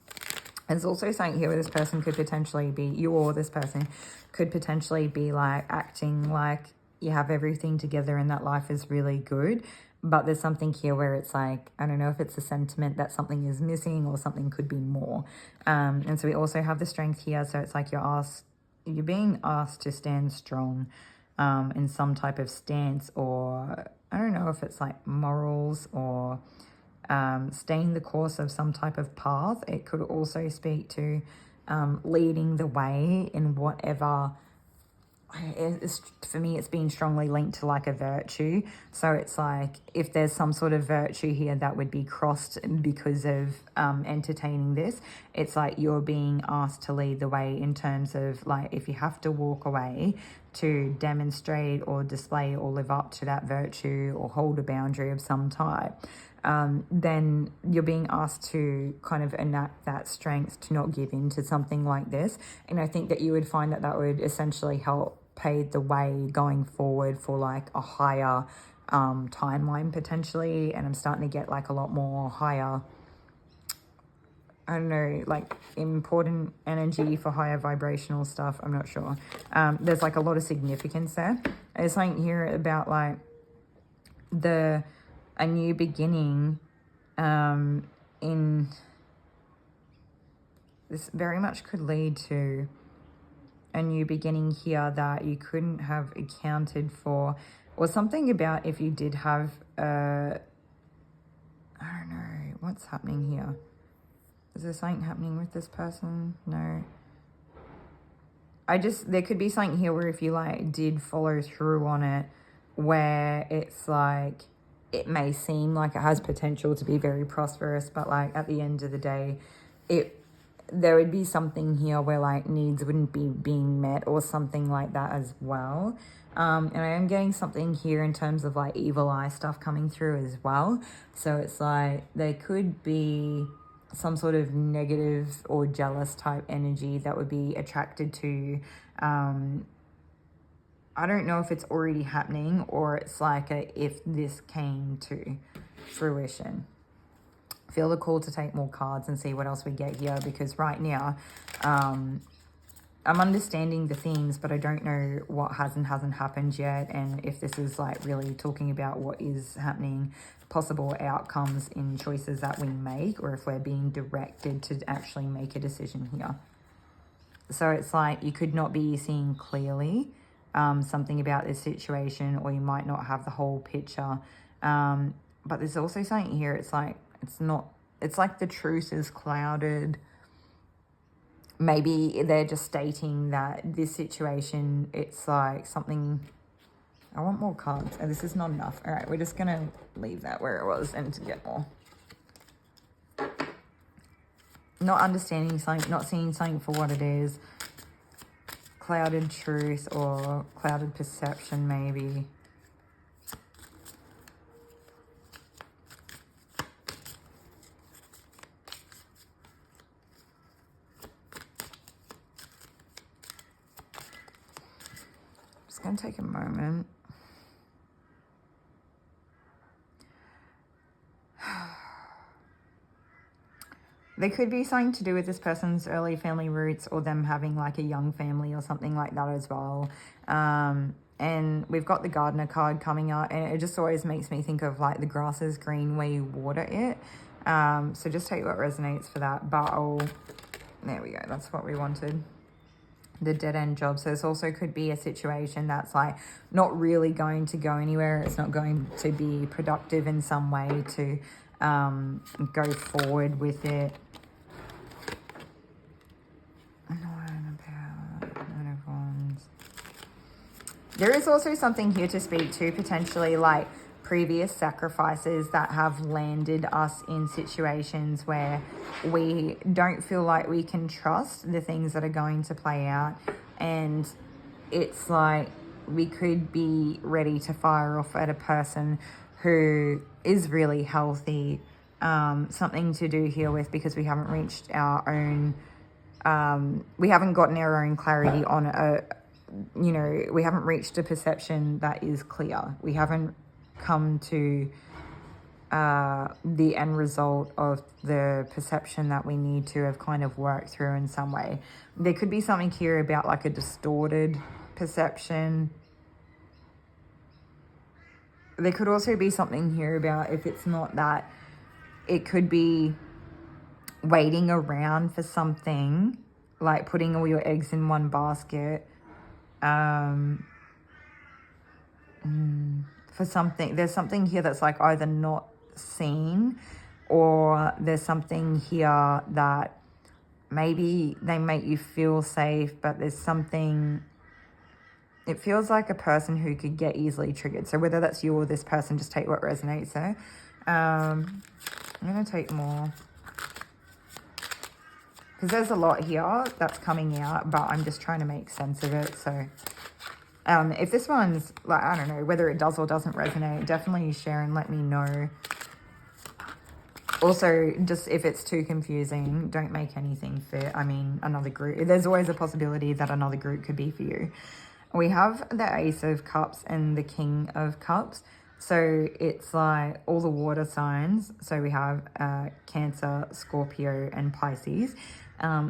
There's also something here where this person could potentially be, you or this person could potentially be like acting like you have everything together and that life is really good. But there's something here where it's like, I don't know if it's a sentiment that something is missing or something could be more. And so we also have the Strength here. So it's like you're being asked to stand strong in some type of stance, or I don't know if it's like morals or staying the course of some type of path. It could also speak to leading the way in whatever. For me, it's been strongly linked to like a virtue. So it's like if there's some sort of virtue here that would be crossed because of entertaining this, it's like you're being asked to lead the way in terms of like if you have to walk away to demonstrate or display or live up to that virtue or hold a boundary of some type, then you're being asked to kind of enact that strength to not give in to something like this. And I think that you would find that that would essentially help pave the way going forward for like a higher timeline potentially. And I'm starting to get like a lot more higher, I don't know, like important energy for higher vibrational stuff. I'm not sure. There's like a lot of significance there. There's something here about like a new beginning in this very much could lead to a new beginning here that you couldn't have accounted for, or something about if you did have I don't know what's happening here. Is there something happening with this person? No. There could be something here where if you like did follow through on it, where it's like it may seem like it has potential to be very prosperous, but like at the end of the day, there would be something here where like needs wouldn't be being met or something like that as well. And I am getting something here in terms of like evil eye stuff coming through as well. So it's like there could be some sort of negative or jealous type energy that would be attracted to I don't know if it's already happening or it's like if this came to fruition. Feel the call to take more cards and see what else we get here, because right now I'm understanding the themes, but I don't know what has and hasn't happened yet, and if this is like really talking about what is happening, possible outcomes in choices that we make, or if we're being directed to actually make a decision here. So it's like you could not be seeing clearly something about this situation, or you might not have the whole picture. But there's also something here, it's like the truth is clouded maybe they're just stating that this situation, it's like something. I want more cards. Oh, this is not enough. All right, we're just going to leave that where it was and to get more. Not understanding something, not seeing something for what it is. Clouded truth or clouded perception, maybe. Just going to take a moment. There could be something to do with this person's early family roots or them having like a young family or something like that as well. And we've got the gardener card coming out, and it just always makes me think of like the grass is green where you water it. So just take what resonates for that. But there we go. That's what we wanted. The dead end job. So this also could be a situation that's like not really going to go anywhere. It's not going to be productive in some way to go forward with it. There is also something here to speak to, potentially like previous sacrifices that have landed us in situations where we don't feel like we can trust the things that are going to play out. And it's like we could be ready to fire off at a person who is really healthy. Something to do here with, because we haven't reached our own, we haven't gotten our own clarity on we haven't reached a perception that is clear. We haven't come to the end result of the perception that we need to have kind of worked through in some way. There could be something here about like a distorted perception. There could also be something here about, if it's not that, it could be waiting around for something, like putting all your eggs in one basket. For something, there's something here that's like either not seen, or there's something here that maybe they make you feel safe, but there's something, it feels like a person who could get easily triggered. So whether that's you or this person, just take what resonates there. I'm going to take more, because there's a lot here that's coming out, but I'm just trying to make sense of it. So if this one's, like, I don't know, whether it does or doesn't resonate, definitely share and let me know. Also, just if it's too confusing, don't make anything fit. I mean, another group, there's always a possibility that another group could be for you. We have the Ace of Cups and the King of Cups. So it's like all the water signs. So we have Cancer, Scorpio, and Pisces.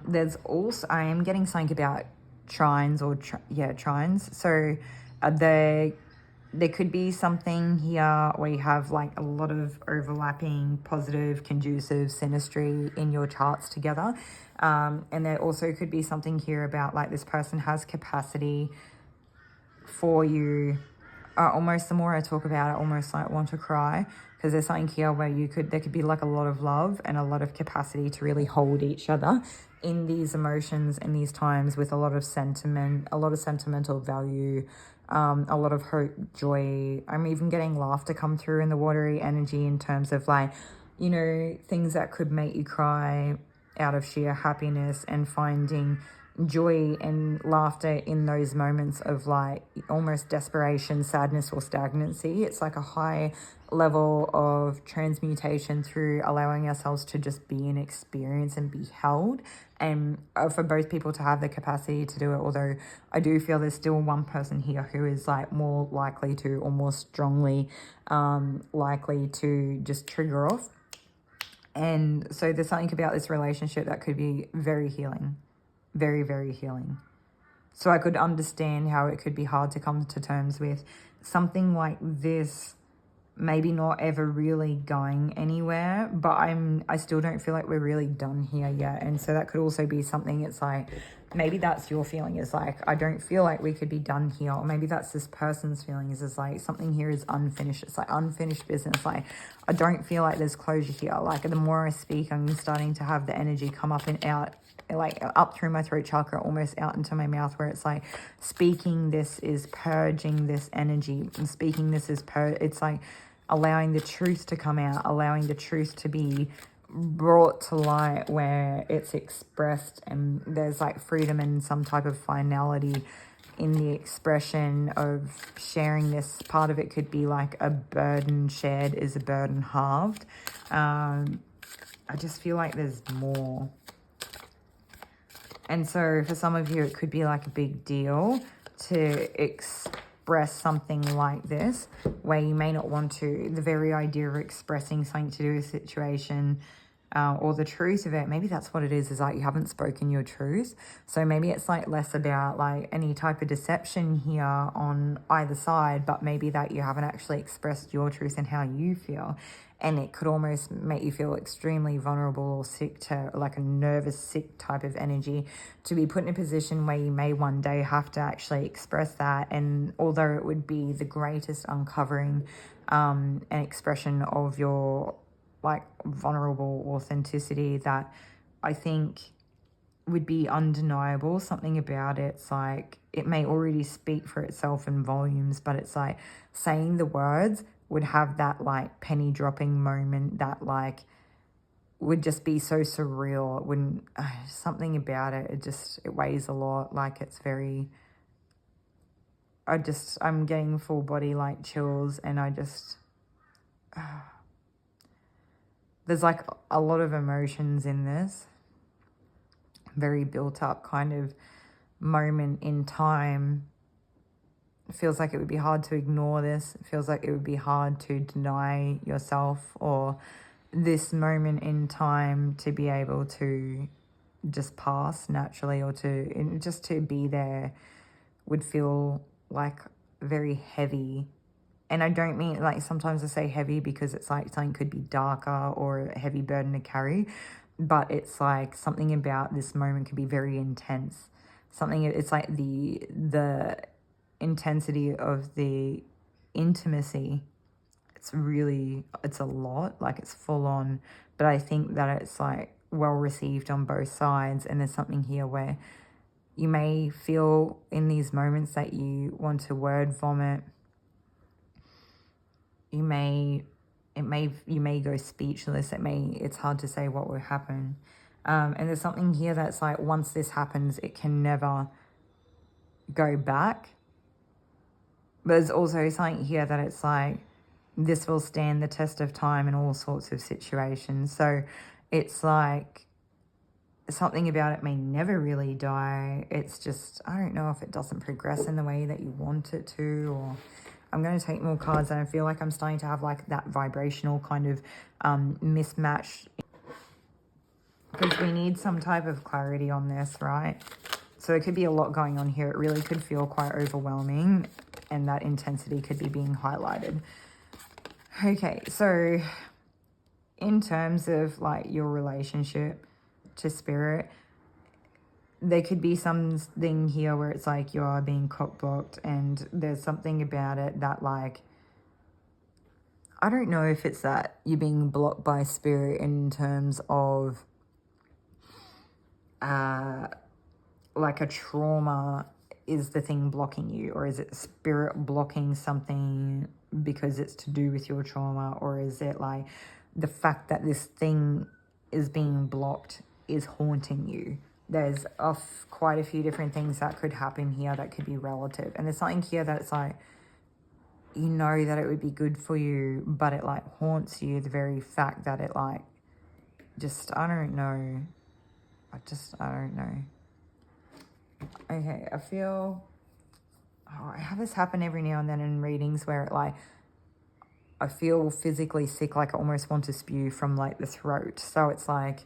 There's also, I am getting something about trines or trines. So there could be something here where you have like a lot of overlapping positive, conducive synastry in your charts together. And there also could be something here about like this person has capacity for you. Almost the more I talk about it, almost like want to cry, because there's something here where there could be like a lot of love and a lot of capacity to really hold each other in these emotions and these times, with a lot of sentiment, a lot of sentimental value, a lot of hope, joy. I'm even getting laughter come through in the watery energy, in terms of like, things that could make you cry out of sheer happiness, and finding joy and laughter in those moments of like almost desperation, sadness, or stagnancy. It's like a high level of transmutation through allowing ourselves to just be in experience and be held, and for both people to have the capacity to do it. Although I do feel there's still one person here who is like more likely to, or more strongly likely to just trigger off. And so there's something about this relationship that could be very healing. Very, very healing. So I could understand how it could be hard to come to terms with something like this, maybe not ever really going anywhere, but I still don't feel like we're really done here yet. And so that could also be something, it's like maybe that's your feeling, is like, I don't feel like we could be done here. Or maybe that's this person's feeling, is like something here is unfinished. It's like unfinished business. Like, I don't feel like there's closure here. Like, the more I speak, I'm starting to have the energy come up and out, like up through my throat chakra, almost out into my mouth, where it's like speaking this is purging this energy, and speaking this is it's like allowing the truth to come out, allowing the truth to be brought to light, where it's expressed, and there's like freedom and some type of finality in the expression of sharing this. Part of it could be like a burden shared is a burden halved. I just feel like there's more. And so for some of you, it could be like a big deal to express something like this, where you may not want to. The very idea of expressing something to do with a situation, or the truth of it, maybe that's what it is like you haven't spoken your truth. So maybe it's like less about like any type of deception here on either side, but maybe that you haven't actually expressed your truth and how you feel. And it could almost make you feel extremely vulnerable or sick, to like a nervous, sick type of energy, to be put in a position where you may one day have to actually express that. And although it would be the greatest uncovering and expression of your like vulnerable authenticity, that I think would be undeniable, something about it's like it may already speak for itself in volumes, but it's like saying the words would have that like penny dropping moment that like would just be so surreal. It wouldn't, something about it, it weighs a lot. Like it's very, I'm getting full body like chills, and there's like a lot of emotions in this, very built up kind of moment in time. It feels like it would be hard to ignore this. It feels like it would be hard to deny yourself or this moment in time to be able to just pass naturally, or just to be there would feel like very heavy. And I don't mean like, sometimes I say heavy because it's like something could be darker or a heavy burden to carry, but it's like something about this moment could be very intense. It's like the intensity of the intimacy, it's a lot, like it's full on, but I think that it's like well received on both sides. And there's something here where you may feel in these moments that you want to word vomit. You may go speechless. It's hard to say what will happen. And there's something here that's like, once this happens, it can never go back. But there's also something here that it's like, this will stand the test of time in all sorts of situations. So it's like something about it may never really die. It's just, I don't know if it doesn't progress in the way that you want it to, or I'm going to take more cards, and I feel like I'm starting to have like that vibrational kind of mismatch, because we need some type of clarity on this, right? So there could be a lot going on here. It really could feel quite overwhelming, and that intensity could be being highlighted. Okay, so in terms of like your relationship to spirit, there could be something here where it's like you are being cock-blocked, and there's something about it that like, I don't know if it's that you're being blocked by spirit in terms of like a trauma is the thing blocking you, or is it spirit blocking something because it's to do with your trauma, or is it like the fact that this thing is being blocked is haunting you? There's quite a few different things that could happen here that could be relative. And there's something here that it's like, you know that it would be good for you, but it like haunts you, the very fact that it like, I don't know. I don't know. Okay, I feel, I have this happen every now and then in readings where it like, I feel physically sick, like I almost want to spew from like the throat. So it's like,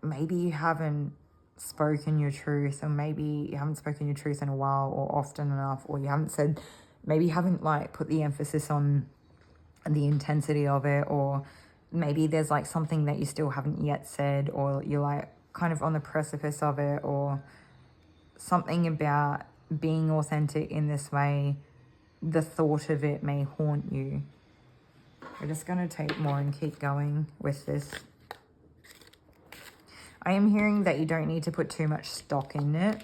maybe you haven't spoken your truth, or maybe you haven't spoken your truth in a while or often enough, or you haven't maybe you haven't like put the emphasis on the intensity of it, or maybe there's like something that you still haven't yet said, or you're like kind of on the precipice of it, or something about being authentic in this way, the thought of it may haunt you. We're just going to take more and keep going with this. I am hearing that you don't need to put too much stock in it.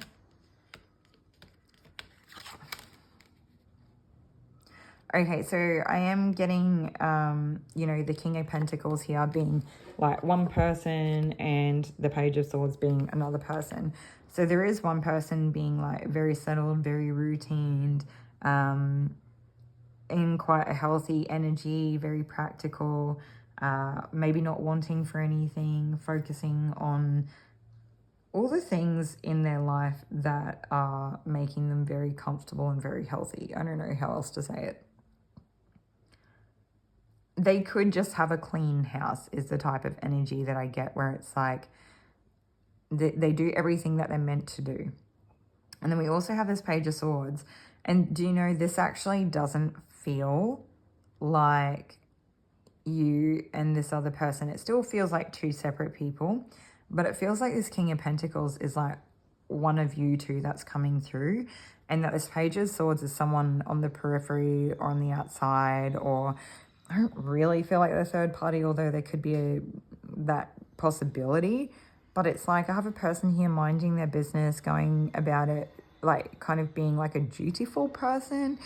Okay, so I am getting, you know, the King of Pentacles here being like one person and the Page of Swords being another person. So there is one person being like very settled, very routined, in quite a healthy energy, very practical, maybe not wanting for anything, focusing on all the things in their life that are making them very comfortable and very healthy. I don't know how else to say it. They could just have a clean house is the type of energy that I get, where it's like they do everything that they're meant to do. And then we also have this Page of Swords. And do you know, this actually doesn't feel like you and this other person. It still feels like two separate people, but it feels like this King of Pentacles is like one of you two that's coming through, and that this Page of Swords is someone on the periphery or on the outside, or I don't really feel like the third party, although there could be that possibility. But it's like I have a person here minding their business, going about it, like kind of being like a dutiful person,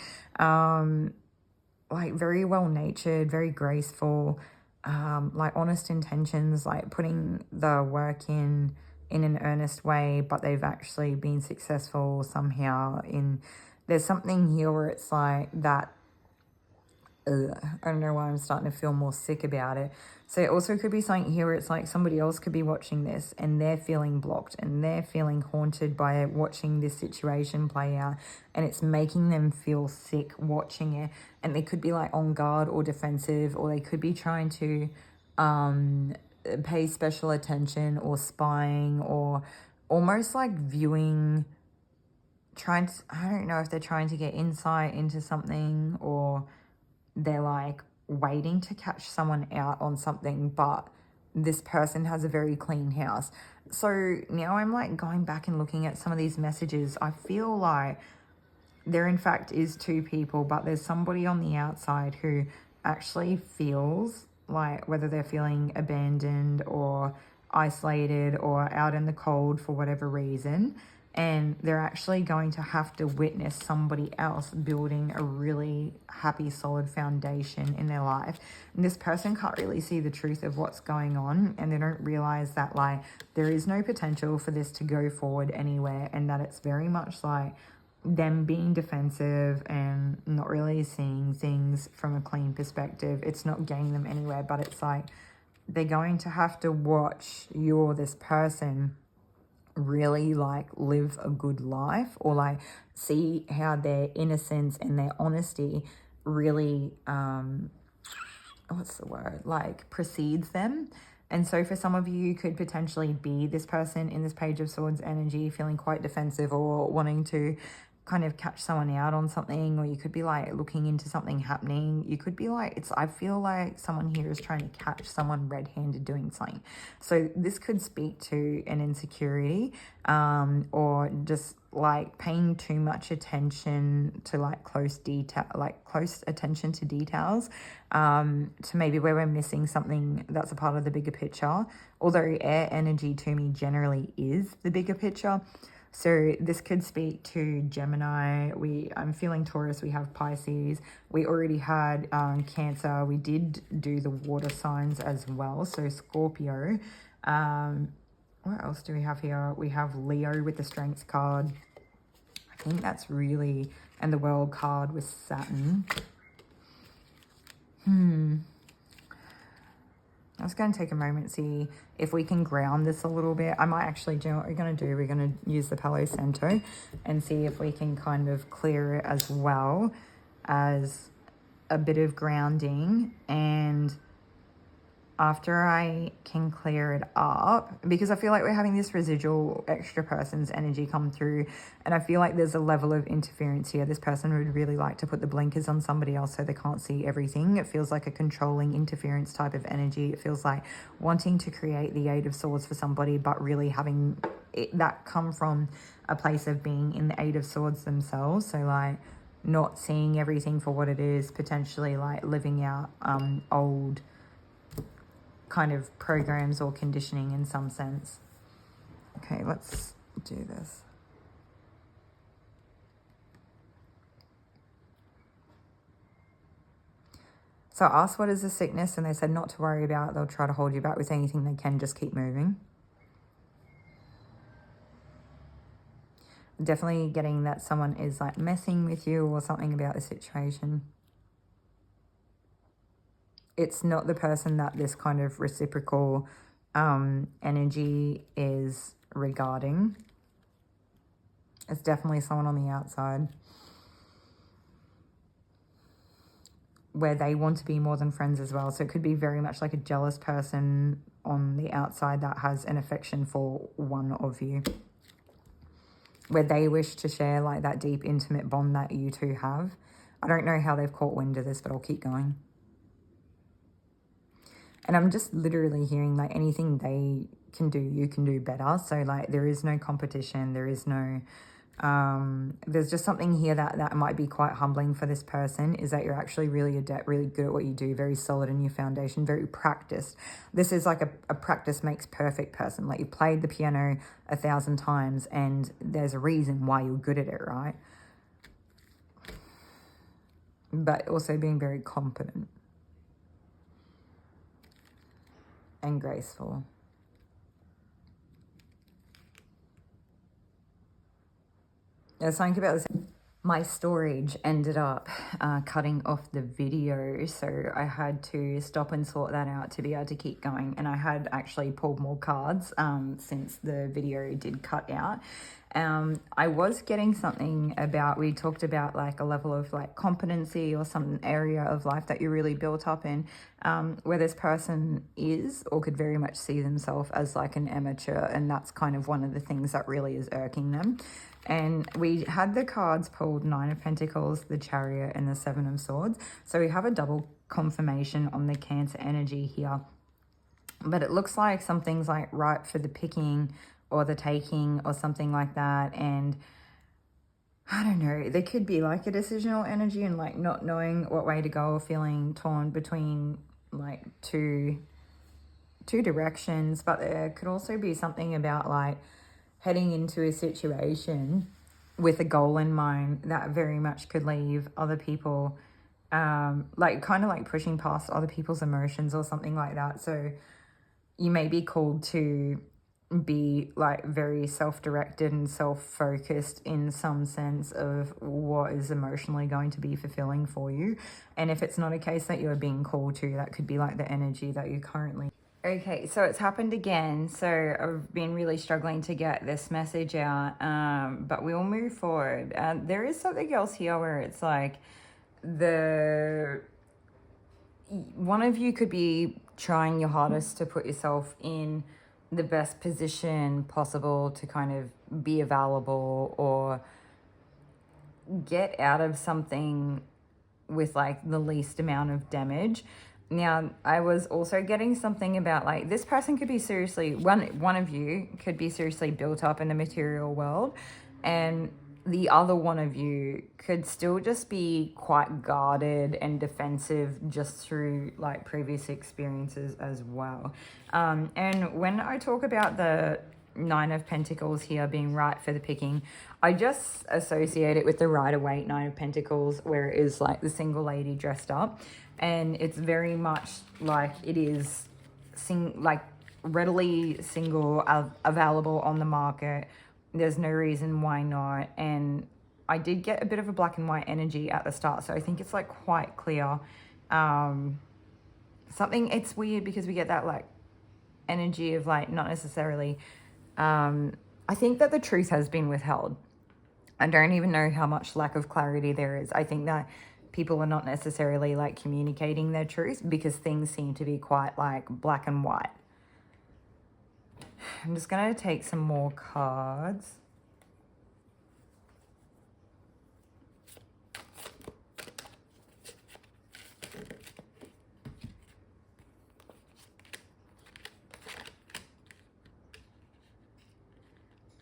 like very well-natured, very graceful, like honest intentions, like putting the work in an earnest way, but they've actually been successful somehow in, there's something here where it's like that, I don't know why I'm starting to feel more sick about it. So it also could be something here where it's like somebody else could be watching this and they're feeling blocked and they're feeling haunted by watching this situation play out, and it's making them feel sick watching it. And they could be like on guard or defensive, or they could be trying to pay special attention or spying, or almost like viewing, I don't know if they're trying to get insight into something, or they're like waiting to catch someone out on something, but this person has a very clean house. So now I'm like going back and looking at some of these messages. I feel like there in fact is two people, but there's somebody on the outside who actually feels like, whether they're feeling abandoned or isolated or out in the cold for whatever reason, and they're actually going to have to witness somebody else building a really happy, solid foundation in their life. And this person can't really see the truth of what's going on, and they don't realize that like there is no potential for this to go forward anywhere, and that it's very much like them being defensive and not really seeing things from a clean perspective. It's not getting them anywhere, but it's like they're going to have to watch you or this person really like live a good life, or like see how their innocence and their honesty really what's the word, like precedes them. And so for some of you, you could potentially be this person in this Page of Swords energy, feeling quite defensive or wanting to kind of catch someone out on something, or you could be like looking into something happening. You could be like, I feel like someone here is trying to catch someone red-handed doing something. So this could speak to an insecurity, or just like paying too much attention to like close attention to details, to maybe where we're missing something that's a part of the bigger picture. Although air energy to me generally is the bigger picture. So this could speak to Gemini. I'm feeling Taurus. We have Pisces. We already had Cancer. We did do the water signs as well. So Scorpio. What else do we have here? We have Leo with the Strength card. I think that's really, and the World card with Saturn. I was going to take a moment, see if we can ground this a little bit. I might actually do what we're going to do. We're going to use the Palo Santo and see if we can kind of clear it as well as a bit of grounding. And after I can clear it up, because I feel like we're having this residual extra person's energy come through, and I feel like there's a level of interference here. This person would really like to put the blinkers on somebody else so they can't see everything. It feels like a controlling interference type of energy. It feels like wanting to create the Eight of Swords for somebody, but really having that come from a place of being in the Eight of Swords themselves. So like not seeing everything for what it is, potentially like living out old kind of programs or conditioning in some sense. Okay, let's do this. So I asked, what is the sickness? And they said not to worry about it. They'll try to hold you back with anything they can. Just keep moving. Definitely getting that someone is like messing with you or something about the situation. It's not the person that this kind of reciprocal energy is regarding. It's definitely someone on the outside where they want to be more than friends as well. So it could be very much like a jealous person on the outside that has an affection for one of you, where they wish to share like that deep, intimate bond that you two have. I don't know how they've caught wind of this, but I'll keep going. And I'm just literally hearing like anything they can do, you can do better. So like there is no competition. There is no, there's just something here that might be quite humbling for this person, is that you're actually really adept, really good at what you do, very solid in your foundation, very practiced. This is like a practice makes perfect person. Like you played the piano 1,000 times and there's a reason why you're good at it, right? But also being very competent and graceful. There's something about this. My storage ended up cutting off the video, so I had to stop and sort that out to be able to keep going. And I had actually pulled more cards since the video did cut out. I was getting something about, we talked about like a level of like competency or some area of life that you're really built up in, where this person is or could very much see themselves as like an amateur, and that's kind of one of the things that really is irking them. And we had the cards pulled, Nine of Pentacles, the Chariot, and the Seven of Swords. So we have a double confirmation on the Cancer energy here. But it looks like something's like ripe for the picking or the taking or something like that. And I don't know, there could be like a decisional energy and like not knowing what way to go, or feeling torn between like two directions. But there could also be something about like heading into a situation with a goal in mind that very much could leave other people, like kind of like pushing past other people's emotions or something like that. So you may be called to be like very self-directed and self-focused in some sense of what is emotionally going to be fulfilling for you. And if it's not a case that you're being called to, that could be like the energy that you currently. Okay, so it's happened again. So I've been really struggling to get this message out, but we'll move forward. There is something else here where it's like one of you could be trying your hardest to put yourself in the best position possible to kind of be available or get out of something with like the least amount of damage. Now, I was also getting something about like this person could be seriously, one of you could be seriously built up in the material world, and the other one of you could still just be quite guarded and defensive just through like previous experiences as well. And when I talk about the Nine of Pentacles here being right for the picking, I just associate it with the Rider-Waite Nine of Pentacles, where it is like the single lady dressed up. And it's very much like it is like readily single, available on the market. There's no reason why not. And I did get a bit of a black and white energy at the start, so I think it's like quite clear. It's weird because we get that like energy of like not necessarily, I think that the truth has been withheld. I don't even know how much lack of clarity there is. I think that people are not necessarily like communicating their truth because things seem to be quite like black and white. I'm just going to take some more cards.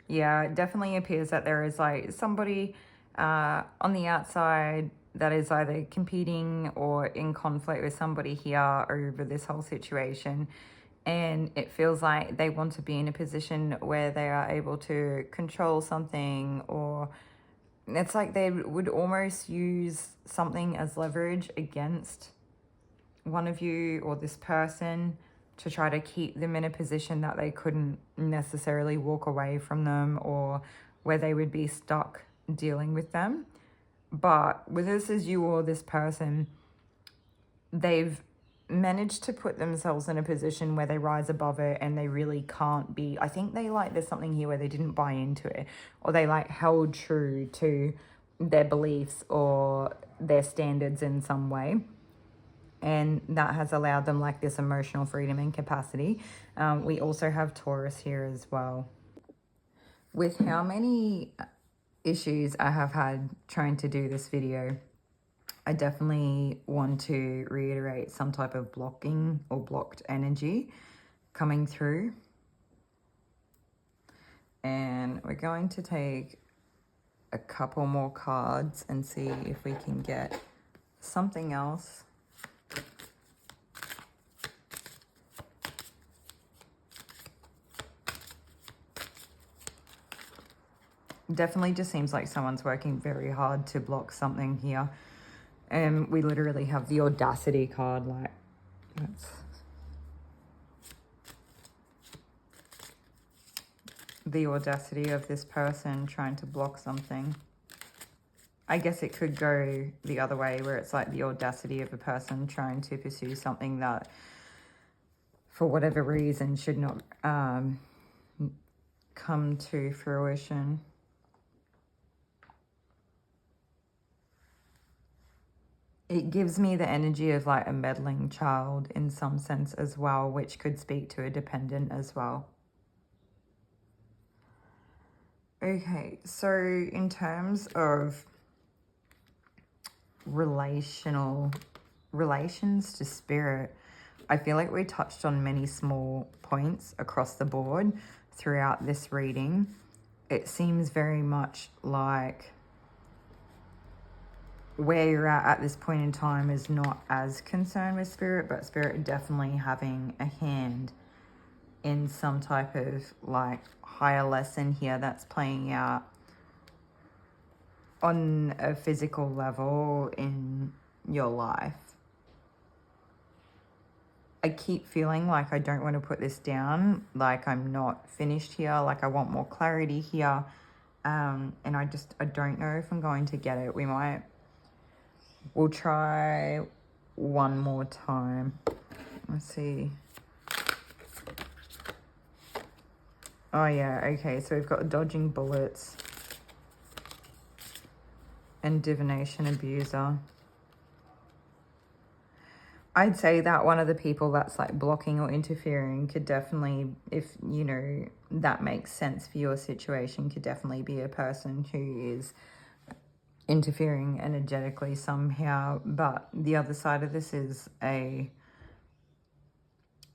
Yeah, it definitely appears that there is like somebody on the outside that is either competing or in conflict with somebody here over this whole situation. And it feels like they want to be in a position where they are able to control something, or it's like they would almost use something as leverage against one of you or this person to try to keep them in a position that they couldn't necessarily walk away from them, or where they would be stuck dealing with them. But whether this is you or this person, they've managed to put themselves in a position where they rise above it, and they really can't be, I think they like, there's something here where they didn't buy into it, or they like held true to their beliefs or their standards in some way. And that has allowed them like this emotional freedom and capacity. We also have Taurus here as well. With how many issues I have had trying to do this video, I definitely want to reiterate some type of blocking or blocked energy coming through. And we're going to take a couple more cards and see if we can get something else. Definitely just seems like someone's working very hard to block something here. And we literally have the audacity card, like, that's the audacity of this person trying to block something. I guess it could go the other way, where it's like the audacity of a person trying to pursue something that, for whatever reason, should not come to fruition. It gives me the energy of like a meddling child in some sense as well, which could speak to a dependent as well. Okay, so in terms of relations to spirit, I feel like we touched on many small points across the board throughout this reading. It seems very much like where you're at this point in time is not as concerned with spirit, but spirit definitely having a hand in some type of like higher lesson here that's playing out on a physical level in your life. I keep feeling like I don't want to put this down, like I'm not finished here, like I want more clarity here, and I don't know if I'm going to get it. We'll try one more time. Let's see. Oh yeah, okay, so we've got dodging bullets and divination abuser. I'd say that one of the people that's like blocking or interfering could definitely, if you know that makes sense for your situation, could definitely be a person who is interfering energetically somehow. But the other side of this is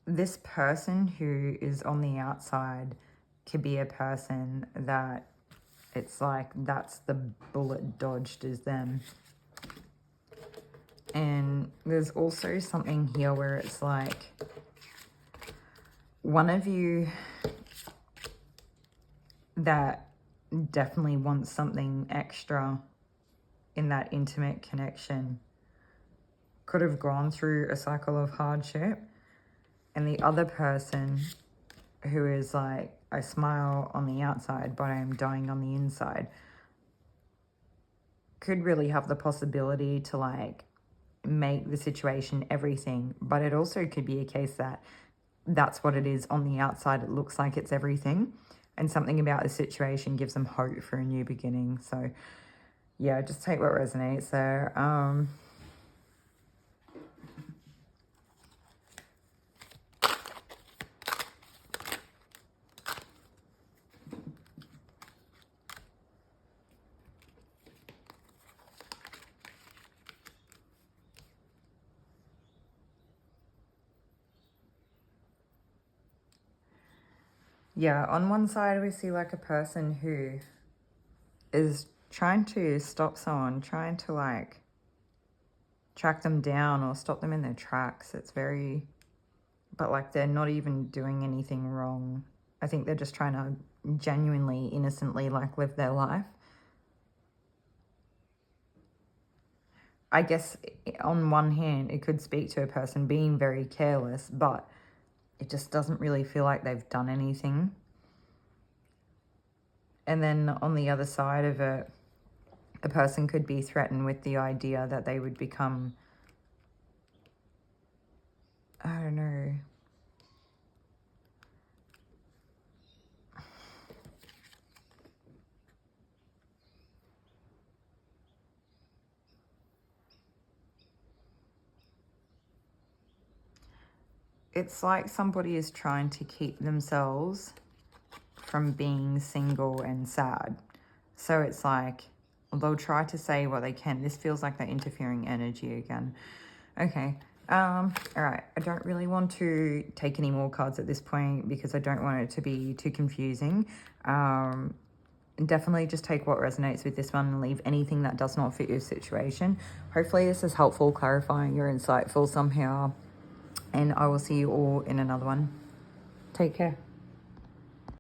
this person who is on the outside could be a person that it's like that's the bullet dodged is them. And there's also something here where it's like one of you that definitely wants something extra in that intimate connection could have gone through a cycle of hardship, and the other person who is like, I smile on the outside but I am dying on the inside, could really have the possibility to like make the situation everything. But it also could be a case that that's what it is on the outside. It looks like it's everything, and something about the situation gives them hope for a new beginning. So yeah, just take what resonates there. Yeah, on one side we see like a person who is trying to stop someone, trying to like track them down or stop them in their tracks. It's very, but like they're not even doing anything wrong. I think they're just trying to genuinely, innocently like live their life. I guess on one hand, it could speak to a person being very careless, but it just doesn't really feel like they've done anything. And then on the other side of it, a person could be threatened with the idea that they would become, I don't know, it's like somebody is trying to keep themselves from being single and sad. So it's like they'll try to say what they can. This feels like the interfering energy again. Okay. All right. I don't really want to take any more cards at this point because I don't want it to be too confusing. Definitely just take what resonates with this one and leave anything that does not fit your situation. Hopefully this is helpful, clarifying, you're insightful somehow. And I will see you all in another one. Take care.